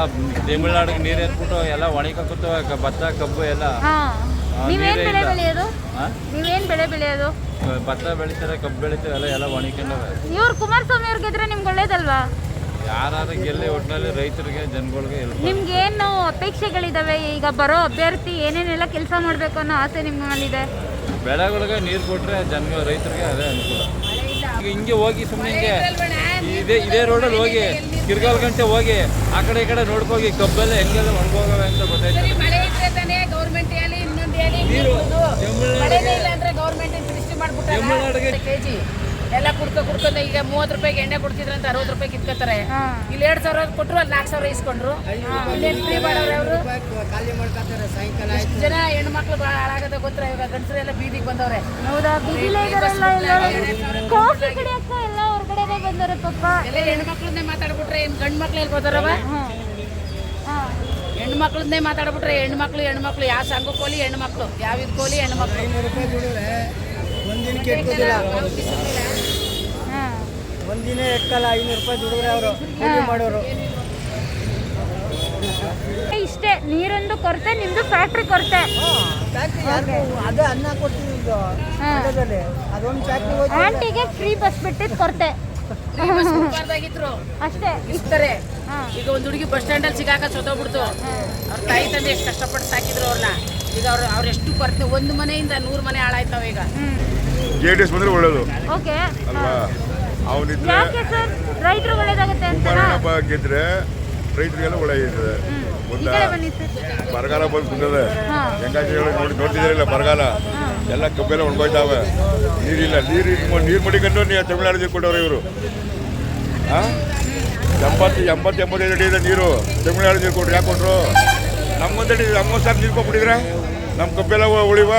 ತಮಿಳ್ನಾಡಿಗೆ ನೀರು ಎತ್ಬಿಟ್ಟು ಎಲ್ಲ ಒಣಗಿಕೊಡ್ತವೆ ಭತ್ತ ಕಬ್ಬು ಎಲ್ಲ. ನೀವೇನು ಬೆಳೆ ಬೆಳೆಯೋದು? ಭತ್ತ ಬೆಳಿತಾರೆ, ಕಬ್ಬು ಬೆಳಿತೀವಿ, ಎಲ್ಲ ಒಣಗಿಕೊಂಡವೆ. ಇವ್ರು ಕುಮಾರಸ್ವಾಮಿ ಅವ್ರ ಗೆದ್ರೆ ನಿಮ್ಗೆ ಒಳ್ಳೇದಲ್ವಾ? ಯಾರು ಗೆಲ್ಲಿ ಒಟ್ಟಿನಲ್ಲಿ ರೈತರಿಗೆ ಜನಗಳಿಗೆ ನಿಮ್ಗೆ ಏನು ಅಪೇಕ್ಷೆಗಳಿದಾವೆ? ಈಗ ಬರೋ ಅಭ್ಯರ್ಥಿ ಏನೇನೆಲ್ಲ ಕೆಲಸ ಮಾಡಬೇಕು ಅನ್ನೋ ಆಸೆ ನಿಮ್ಮಲ್ಲಿದೆ? ಬೆಳೆಗಳಿಗೆ ನೀರು ಕೊಟ್ಟರೆ ಜನಗಳು ರೈತರಿಗೆ ಅದೇ ಅನುಕೂಲ. ಈಗ ಹಿಂಗೆ ಹೋಗಿ ಸುಮ್ಮನೆ ಹಿಂಗೆ ಇದೇ ರೋಡಲ್ಲಿ ಹೋಗಿ ಕಿರ್ಗಾಲ್ ಗಂಟೆ ಹೋಗಿ ಆ ಕಡೆ ಈ ಕಡೆ ನೋಡ್ಕೋಗಿ ಕಬ್ಬೆಲ್ಲ ಹೆಂಗೆಲ್ಲ ಒಣಗೋಗವೆ ಅಂತ ಗೊತ್ತಾಯ್ತು. ಕೆಜಿ ಎಲ್ಲ ಕುಡ್ಕೊಂಡು ಈಗ 30 ರೂಪಾಯಿಗೆ ಎಣ್ಣೆ ಕೊಡ್ತಿದ್ರು ಅಂತ 60 ರೂಪಾಯಿ ಕಿತ್ಕೋತಾರೆ. ಇಲ್ಲಿ 2,000 ಕೊಟ್ಟರು, ಅಲ್ಲಿ 4,000 ಇಸ್ಕೊಂಡ್ರು. ಎಷ್ಟು ಜನ ಹೆಣ್ಮಕ್ಳು ಹಾಳಾಗದ ಗೊತ್ತರ? ಇವಾಗ ಗಂಡಸರು ಎಲ್ಲ ಬೀದಿಗೆ ಬಂದವ್ರೆ. ಹೌದಾ? ಬೀದಿಲೇ ಇದಾರಲ್ಲ, ಕಾಫಿ ಕುಡಿಯಕ್ಕ ಎಲ್ಲ ಹೊರಗಡೆ ಬಂದವ್ರೆ ಪಾಪ. ಎಲ್ಲ ಹೆಣ್ಮಕ್ಳನ್ನೇ ಮಾತಾಡ್ಬಿಟ್ರೆ ಇನ್ನು ಗಂಡು ಮಕ್ಳು ಎಲ್ಲಿ ಹೋದಾರವ? ಹೆಣ್ಮಕ್ಳನ್ನೇ ಮಾತಾಡ್ಬಿಟ್ರೆ ಹೆಣ್ಮಕ್ಳು ಯಾವ ಸಂಘಕ್ಕೆ ಹೋಲಿ ಹೆಣ್ಮಕ್ಳು, ಯಾವ ಇದಕ್ಕೋಲಿ ಹೆಣ್ಮಕ್ಳು. 500 ರೂಪಾಯಿ ದುಡಿದ್ರೆ ಒಂದಿನಕ್ಕೆ ಎಟ್ಕೋದಿಲ್ಲ. ಒಂದಿನ ಎಟ್ಕಲ್ಲ. 500 ರೂಪಾಯಿ ದುಡಿದ್ರೆ ಅವರು ಕೂಲಿ ಮಾಡೋರು. ಇಷ್ಟೇ ನೀರೊಂದು ಕೊರತೆ, ನಿಮ್ದು ಫ್ಯಾಕ್ಟ್ರಿ ಕೊರತೆ. ಅದೇ ಅನ್ನ ಕೊಡ್ತೀವಿ ಈಗ ಮಂಡ್ಯದಲ್ಲಿ. ಅದೊಂದು ಫ್ಯಾಕ್ಟ್ರಿ. ಆಂಟಿಗೆ ಫ್ರೀ ಬಸ್ ಬಿಟ್ಟಿದ್ ಕೊರತೆ ಅಷ್ಟೇ. ಇರ್ತಾರೆ. ಈಗ ಒಂದು ಹುಡುಗಿ ಬಸ್ ಸ್ಟ್ಯಾಂಡ್ ಅಲ್ಲಿ ಸಿಗಾಕ ಸೋತೋಗ್ಬಿಡ್ತು. ಅವ್ರ ತಾಯಿ ತಂದೆ ಎಷ್ಟು ಕಷ್ಟಪಟ್ಟು ಸಾಕಿದ್ರು ಅವ್ರನ್ನ. ಈಗ ಅವ್ರು ಎಷ್ಟು ಕೊರತೆ, 1 ಮನೆಯಿಂದ 100 ಮನೆ ಹಾಳಾಯ್ತಾವ. ಈಗ JDS ಬಂದ್ರೆ ಒಳ್ಳೇದು ಓಕೆ ಅಲ್ವಾ? ಅವನಿದ್ರೆ ಯಾಕೆ ಸರ್ ರೈತರು ಒಳ್ಳೇದಾಗುತ್ತೆ ಅಂತ ಗೆದ್ರೆ ರೈತರಿಗೆಲ್ಲ ಒಳ್ಳೆದಿರ್ತದೆ. ಮುಂದೆ ಬರಗಾಲ ಬಂದು ಕುಂದದೆ ಹೆಂಗಾಗಿ ನೋಡ್ತಿದ್ದೀರಿಲ್ಲ ಬರಗಾಲ ಎಲ್ಲ ಕಬ್ಬೆಲ್ಲ ಒಣಗೋಯ್ತಾವೆ. ನೀರಿಲ್ಲ. ನೀರು ಮಡಿಕೊಂಡು ತಮಿಳ್ನಾಡಿಗೆ ಕೊಟ್ಟವ್ರೆ ಇವರು. 80-85 ಅಡಿ ಇದೆ ನೀರು. ತಮಿಳ್ನಾಡು ನೀರು ಕೊಟ್ರು. ಯಾಕೆ ಕೊಟ್ಟರು? ನಮ್ಗೊಂದು ಸಾಕು ನೀರು ಕೊಟ್ಬಿಟ್ಟಿದ್ರೆ ನಮ್ಮ ಕಬ್ಬೆಲ್ಲ ಉಳಿವ.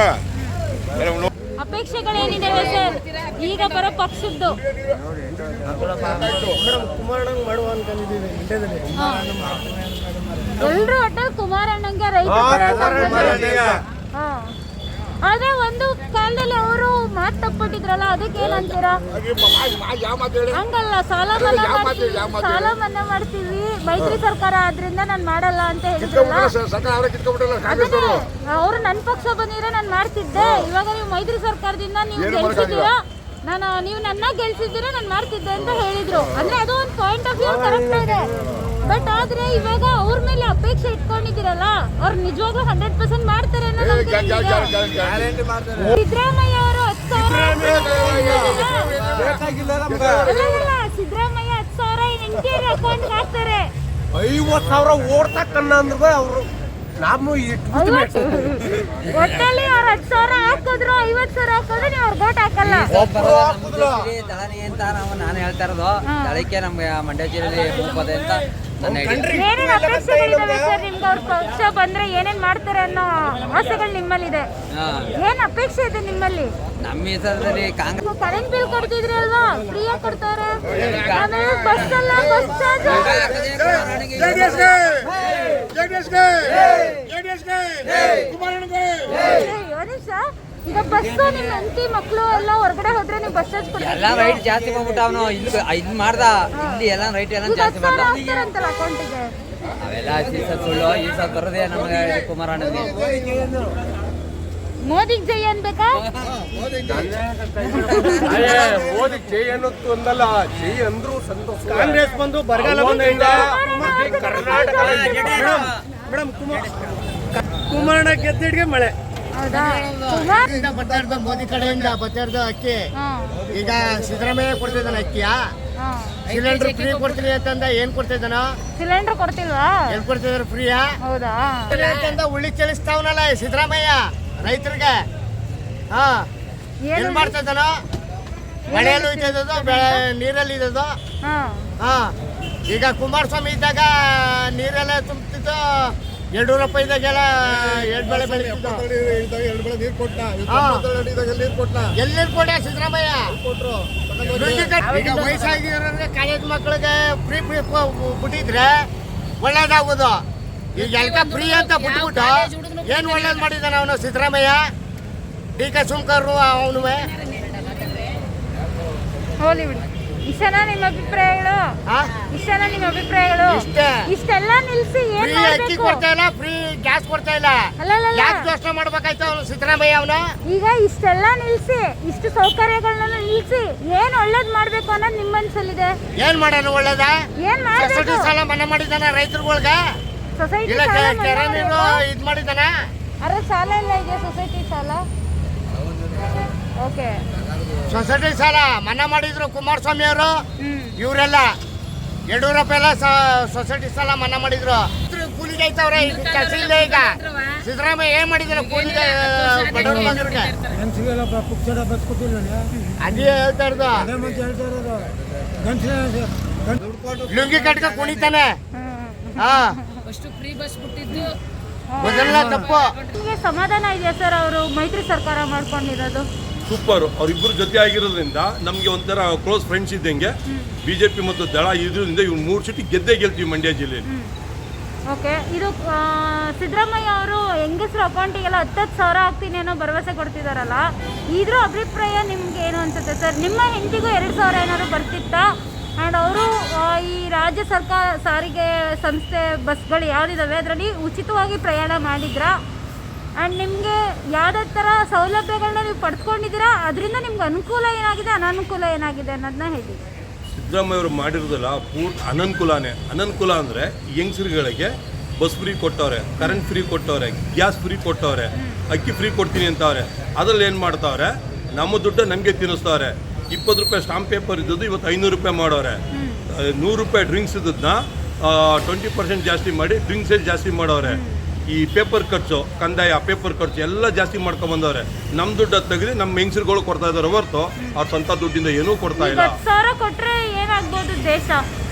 ಅಪೇಕ್ಷೆಗಳೇನಿದೆ ಸರ್ ಈಗ ಬರೋ ಪಕ್ಷದ್ದು? ಎಲ್ರು ಒಟ್ಟು ಕುಮಾರಣ್ಣಂಗೆ ರೈತ. ಆದ್ರೆ ಒಂದು ಕಾಲದಲ್ಲಿ ಅವರು ಮಾತು ತಪ್ಪಿಟ್ಟಿದ್ರಲ್ಲ, ಅದಕ್ಕೆ ಏನಂತೀರಾ? ಹಂಗಲ್ಲ, ಸಾಲ ಮನ್ನಾ ಮಾಡ್ತೀವಿ ಮೈತ್ರಿ ಸರ್ಕಾರ ಆದ್ರಿಂದ ನಾನು ಮಾಡಲ್ಲ ಅಂತ ಹೇಳಿದ್ರಲ್ಲ. ಅವ್ರು ನನ್ನ ಪಕ್ಷ ಬಂದಿದ್ರೆ ನಾನು ಮಾಡ್ತಿದ್ದೆ. ಇವಾಗ ನೀವು ಮೈತ್ರಿ ಸರ್ಕಾರದಿಂದ ನೀವು ಗೆಲ್ಸಿದ್ದೀರಾ, ನೀವು ನನ್ನ ಗೆಲ್ಸಿದ್ದೀರಾ, ನಾನು ಮಾಡ್ತಿದ್ದೆ ಅಂತ ಹೇಳಿದ್ರು. ಅಂದ್ರೆ ಅದು ಒಂದು ಪಾಯಿಂಟ್ ಆಫ್ ವ್ಯೂ ಕರೆಕ್ಟ್ ಇದೆ. ಬಟ್ ಆದ್ರೆ ಇವಾಗ ಅವ್ರ ಮೇಲೆ ಅಪೇಕ್ಷೆ ಇಟ್ಕೊಂಡಿದ್ದೀರಲ್ಲ, ಅವ್ರು ನಿಜವಾಗ್ಲೂ 100% ಮಾಡ್ತಾರೆ ಅನ್ನೋದು ಸಿದ್ದರಾಮಯ್ಯ ಅವರು 10,000 ಸಿದ್ದರಾಮಯ್ಯ 10,000 ಇಂಟೀರಿಯರ್ ಅಕೌಂಟ್ ಹಾಕ್ತಾರೆ. 50,000 ಓಡ್ತಕ್ಕನ್ನ ಅಂದ್ರೆ ಅವರು ನಮ್ಮ ಒಟ್ಟಲ್ಲಿ ಅವ್ರು 10,000 ಹಾಕಿದ್ರು 50,000 ಹಾಕಿದ್ರೆ ನೀವು ಅವ್ರಿಗೆ ಓಟ್ ಹಾಕಲ್ಲ. ದಳನಿ ಅಂತ ನಾನು ಹೇಳ್ತಾ ಇರೋದು, ದಳಕ್ಕೆ ನಮ್ಗೆ ಮಂಡ್ಯ ಜಿಲ್ಲೆಯಲ್ಲಿ ಮುಪ್ಪದೆ ಅಂತ ನನ್ನ ಏನೇನ್ ಅಪೇಕ್ಷೆಗಳಿದಾವೆ ಸರ್ ನಿಮ್ಗೆ? ಅವ್ರ ಪಕ್ಷ ಬಂದ್ರೆ ಏನೇನ್ ಮಾಡ್ತಾರೆ ಅನ್ನೋ ಆಸೆಗಳು ನಿಮ್ಮಲ್ಲಿದೆ. ಏನ್ ಅಪೇಕ್ಷೆ ಇದೆ ನಿಮ್ಮಲ್ಲಿ? ನಮ್ಮ ಹೆಸರಲ್ಲಿ ಕಾಂಗ್ರೆಸ್ ಕರೆಂಟ್ ಬಿಲ್ ಕೊಡ್ತಿದ್ರಿ ಅಲ್ವಾ, ಫ್ರೀಯಾಗಿ ಕೊಡ್ತಾರೆ. ಆಮೇಲೆ ಬಸ್ ಅಲ್ಲ, ಬಸ್ ಚಾರ್ಜ್ ಈಗ ಬಸ್ಸು ನಿಮ್ಮ ಹೆಂಡತಿ ಮಕ್ಕಳು ಎಲ್ಲ ಹೊರಗಡೆ ಹೋದ್ರೆ ನೀವು ಬಸ್ ಚಾರ್ಜ್ ಕೊಡ್ತೀರಾ? ಎಲ್ಲ ರೈಟ್ ಜಾಸ್ತಿ ಮಾಡ್ಬಿಟ್ಟು ಅವನು ಇಲ್ಲಿ ಮಾಡ್ದ, ಇಲ್ಲಿ ಎಲ್ಲ ರೈಟ್ ಎಲ್ಲ ಜಾಸ್ತಿ ಮಾಡ್ದ. ಹಾಕ್ತಾರಂತಲ್ಲ ಅಕೌಂಟಿಗೆ. ಅವೆಲ್ಲ ಈ ಸಲ ಸುಳ್ಳು, ಈ ಸಲ ಬರೋದೇ ನಮಗೆ ಕುಮಾರಣ್ಣನಿಗೆ. ಮೋದಿಗೆ ಜೈ ಅನ್ಬೇಕಾ? ಮೋದಿ ಜೈ ಅನ್ನೋದು ಒಂದಲ್ಲ, ಜೈ ಅಂದ್ರು ಸಂತೋಷ. ಕಾಂಗ್ರೆಸ್ ಬಂದು ಬರಗಾಲ ಕರ್ನಾಟಕ ಮೇಡಮ್ ಕುಮಾರಣ್ಣ ಗೆದ್ದಿಡ್ಗೆ ಮಳೆ. ಹೌದಾ? ಬರ್ತಾ ಇರೋದು ಮೋದಿ ಕಡೆಯಿಂದ ಬರ್ತಾ ಇರೋದು ಅಕ್ಕಿ. ಈಗ ಸಿದ್ದರಾಮಯ್ಯ ಕೊಡ್ತಿದ್ದಾನ ಅಕ್ಕಿಯ, ಸಿಲಿಂಡರ್ ಫ್ರೀ ಕೊಡ್ತೀನಿ ಅಂತಂದ ಏನ್ ಕೊಡ್ತಿದ್ದಾನ? ಸಿಲಿಂಡರ್ ಕೊಡ್ತಿಲ್ವಾ? ಏನ್ ಕೊಡ್ತಿದಾರ ಫ್ರೀಯಾ? ಹೌದಾ? ಅಂತಂದ ಉಳ್ಳಿ ಚಲಿಸ್ತಾವನಲ್ಲ ಸಿದ್ದರಾಮಯ್ಯ ರೈತರಿಗೆ. ಹಾ ಏನ್ ಮಾಡ್ತಾ ಇದ್ದಾನ? ಮಳೆಯಲ್ಲೂ ಇದ್ದದ್ದು, ನೀರಲ್ಲಿ ಇದ್ದದ್ದು. ಹಾ ಈಗ ಕುಮಾರಸ್ವಾಮಿ ಇದ್ದಾಗ ನೀರೆಲ್ಲ ತುಂಬ್ತಿದ್ದು, 2 ರೂಪಾಯಿದಾಗೆಲ್ಲ 2 ಬೆಳೆ ಬೆಳೀತಿದ್ದು. 2 ಬೆಳೆ ನೀರು ಕೊಟ್ಟ, ನೀರು ಕೊಟ್ಟ. ಎಲ್ಲಿ ಕೊಡ ಸಿದ್ದರಾಮಯ್ಯ ಕೊಟ್ರು? ಈಗ ವಯಸ್ಸಾಗಿರೋರಿಗೆ ಕಾಲೇಜ್ ಮಕ್ಕಳಿಗೆ ಫ್ರೀ ಬಿಟ್ಟಿದ್ರೆ ಒಳ್ಳೇದಾಗೋದು. ಈಗ ಎಲ್ಲ ಫ್ರೀ ಅಂತ ಬಿಟ್ಬಿಟ್ಟು ಏನ್ ಒಳ್ಳೇದ್ ಮಾಡಿದಾನ ಅವನು ಸಿದ್ದರಾಮಯ್ಯ? ಡಿ ಕೆ ಶಿವಕುಮಾರ್ ಅವನು ಹೋಲಿ ಬಿಡಿ. ಇಷ್ಟನಾ ನಿಮ್ಮ ಅಭಿಪ್ರಾಯಗಳು? ಇಷ್ಟನಾ ನಿಮ್ಮ ಅಭಿಪ್ರಾಯಗಳು? ಇಷ್ಟೆಲ್ಲ ನಿಲ್ಸಿ ಏನ್ ಫ್ರೀ ಅಕ್ಕಿ ಮಾಡ್ಬೇಕು? ಕೊಡ್ತಾ ಇಲ್ಲ, ಫ್ರೀ ಗ್ಯಾಸ್ ಕೊಡ್ತಾ ಇಲ್ಲ. ಯಾಕೆ ಯೋಚನೆ ಮಾಡ್ಬೇಕಾಯ್ತು ಅವನು ಸಿದ್ದರಾಮಯ್ಯ ಅವನು? ಈಗ ಇಷ್ಟೆಲ್ಲ ನಿಲ್ಸಿ, ಇಷ್ಟು ಸೌಕರ್ಯಗಳನ್ನ ನಿಲ್ಸಿ ಏನ್ ಒಳ್ಳೇದ್ ಮಾಡ್ಬೇಕು ಅನ್ನೋದು ನಿಮ್ಮ ಮನ್ಸಲ್ಲಿದೆ. ಏನ್ ಮಾಡೋಣ ಒಳ್ಳೇದ? ಏನ್ ಮಾಡ್ಬೇಕು? ಸೊಸೈಟಿ ಸಾಲ ಮನ್ನಾ ಮಾಡಿದಾನ ರೈತರುಗಳ್ಗೆ? ಸೊಸೈಟಿ ಇಲ್ಲ ಸಾಲ ಕೆರೆ ನೀರು ಇದ್ ಮಾಡಿದಾನ? ಅರೆ ಸಾಲ ಎಲ್ಲ ಇದೆಯಾ? ಸೊಸೈಟಿ ಸಾಲ ಓಕೆ. ಸೊಸೈಟಿ ಸಾಲ ಮನ್ನಾ ಮಾಡಿದ್ರು ಕುಮಾರಸ್ವಾಮಿ ಅವರು. ಇವರೆಲ್ಲ 2 ರೂಪಾಯಿ ಎಲ್ಲ ಸೊಸೈಟಿ ಸಾಲ ಮನ್ನಾ ಮಾಡಿದ್ರು. ಕೂಲಿಗೆ ಐತವ್ರೆ, ಕೆಲಸ ಇಲ್ಲ. ಈಗ ಸಿದ್ದರಾಮಯ್ಯ ಏನ್ ಮಾಡಿದಾರೆ ಕೂಲಿಗೆ ಬಡವ್ರ ಮಗರಿಗೆ? ಅದೇ ಹೇಳ್ತಾ ಇರೋದು. ಲುಂಗಿ ಕಟ್ಕ ಕುಣಿತಾನೆ. ಹಾ ಮೊದಲ ತಪ್ಪು. ನಿಮಗೆ ಸಮಾಧಾನ ಇದೆಯಾ ಸರ್ ಅವರು ಮೈತ್ರಿ ಸರ್ಕಾರ ಮಾಡ್ಕೊಂಡಿರೋದು? ಸೂಪರ್. ಅವರಿಬ್ಬರು ಜೊತೆ ಆಗಿರೋದ್ರಿಂದ ನಮಗೆ ಒಂಥರ ಕ್ಲೋಸ್ ಫ್ರೆಂಡ್ಸ್ ಇದ್ದಂಗೆ. ಬಿಜೆಪಿ ಮತ್ತು ದಳ ಇದರಿಂದ ಇವ್ರು 3 ಸೀಟಿ ಗೆದ್ದೇ ಗೆಲ್ತೀವಿ ಮಂಡ್ಯ ಜಿಲ್ಲೆಯಲ್ಲಿ. ಓಕೆ. ಇದು ಸಿದ್ದರಾಮಯ್ಯ ಅವರು ಹೆಂಗಸರು ಅಕೌಂಟಿಗೆಲ್ಲ 10,000 ಹಾಕ್ತೀನಿ ಅನ್ನೋ ಭರವಸೆ ಕೊಡ್ತಿದಾರಲ್ಲ, ಇದ್ರ ಅಭಿಪ್ರಾಯ ನಿಮ್ಗೆ ಏನು ಅನ್ಸುತ್ತೆ ಸರ್? ನಿಮ್ಮ ಹೆಂಡತಿಗೂ 2,000 ಏನಾದ್ರು ಬರ್ತಿತ್ತಾ? ಆ್ಯಂಡ್ ಅವರು ಈ ರಾಜ್ಯ ಸರ್ಕಾರ ಸಾರಿಗೆ ಸಂಸ್ಥೆ ಬಸ್ಗಳು ಯಾವುದಿದ್ದಾವೆ ಅದರಲ್ಲಿ ಉಚಿತವಾಗಿ ಪ್ರಯಾಣ ಮಾಡಿದ್ರಾ? ಆ್ಯಂಡ್ ನಿಮಗೆ ಯಾವುದೇ ಥರ ಸೌಲಭ್ಯಗಳನ್ನ ನೀವು ಪಡ್ಕೊಂಡಿದ್ದೀರಾ? ಅದರಿಂದ ನಿಮ್ಗೆ ಅನುಕೂಲ ಏನಾಗಿದೆ, ಅನಾನುಕೂಲ ಏನಾಗಿದೆ ಅನ್ನೋದನ್ನ ಹೇಳಿ. ಸಿದ್ದರಾಮಯ್ಯ ಅವರು ಮಾಡಿರೋದಲ್ಲ ಪೂರ್ತಿ ಅನನುಕೂಲನೇ. ಅನನುಕೂಲ ಅಂದರೆ ಯಂಗ್ಸ್ರುಗಳಿಗೆ ಬಸ್ ಫ್ರೀ ಕೊಟ್ಟವ್ರೆ, ಕರೆಂಟ್ ಫ್ರೀ ಕೊಟ್ಟವ್ರೆ, ಗ್ಯಾಸ್ ಫ್ರೀ ಕೊಟ್ಟವ್ರೆ, ಅಕ್ಕಿ ಫ್ರೀ ಕೊಡ್ತೀನಿ ಅಂತವ್ರೆ. ಅದ್ರಲ್ಲಿ ಏನು ಮಾಡ್ತಾವ್ರೆ? ನಮ್ಮ ದುಡ್ಡು ನಮಗೆ ತಿನ್ನಿಸ್ತವ್ರೆ. 20 ರೂಪಾಯಿ ಸ್ಟಾಂಪ್ ಪೇಪರ್ ಇದ್ದದ್ದು ಇವತ್ತು 500 ರೂಪಾಯಿ ಮಾಡೋರೆ. 100 ರೂಪಾಯಿ ಡ್ರಿಂಕ್ಸ್ ಇದ್ದದನ್ನ 20% ಜಾಸ್ತಿ ಮಾಡಿ ಡ್ರಿಂಕ್ಸೇ ಜಾಸ್ತಿ ಮಾಡೋರೆ. ಈ ಪೇಪರ್ ಖರ್ಚು, ಕಂದಾಯ ಪೇಪರ್ ಖರ್ಚು ಎಲ್ಲ ಜಾಸ್ತಿ ಮಾಡ್ಕೊಂಡ್ಬಂದವ್ರೆ. ನಮ್ಮ ದುಡ್ಡು ತೆಗೆದು ನಮ್ಮ ಹೆಂಗಸರುಗಳು ಕೊಡ್ತಾ ಇದ್ದಾರೆ ಹೊರತು ಅವ್ರ ಸ್ವಂತ ದುಡ್ಡಿಂದ ಏನೂ ಕೊಡ್ತಾ ಇಲ್ಲ. 10,000 ಕೊಟ್ಟರೆ ಏನಾಗ್ಬೋದು ದೇಶ?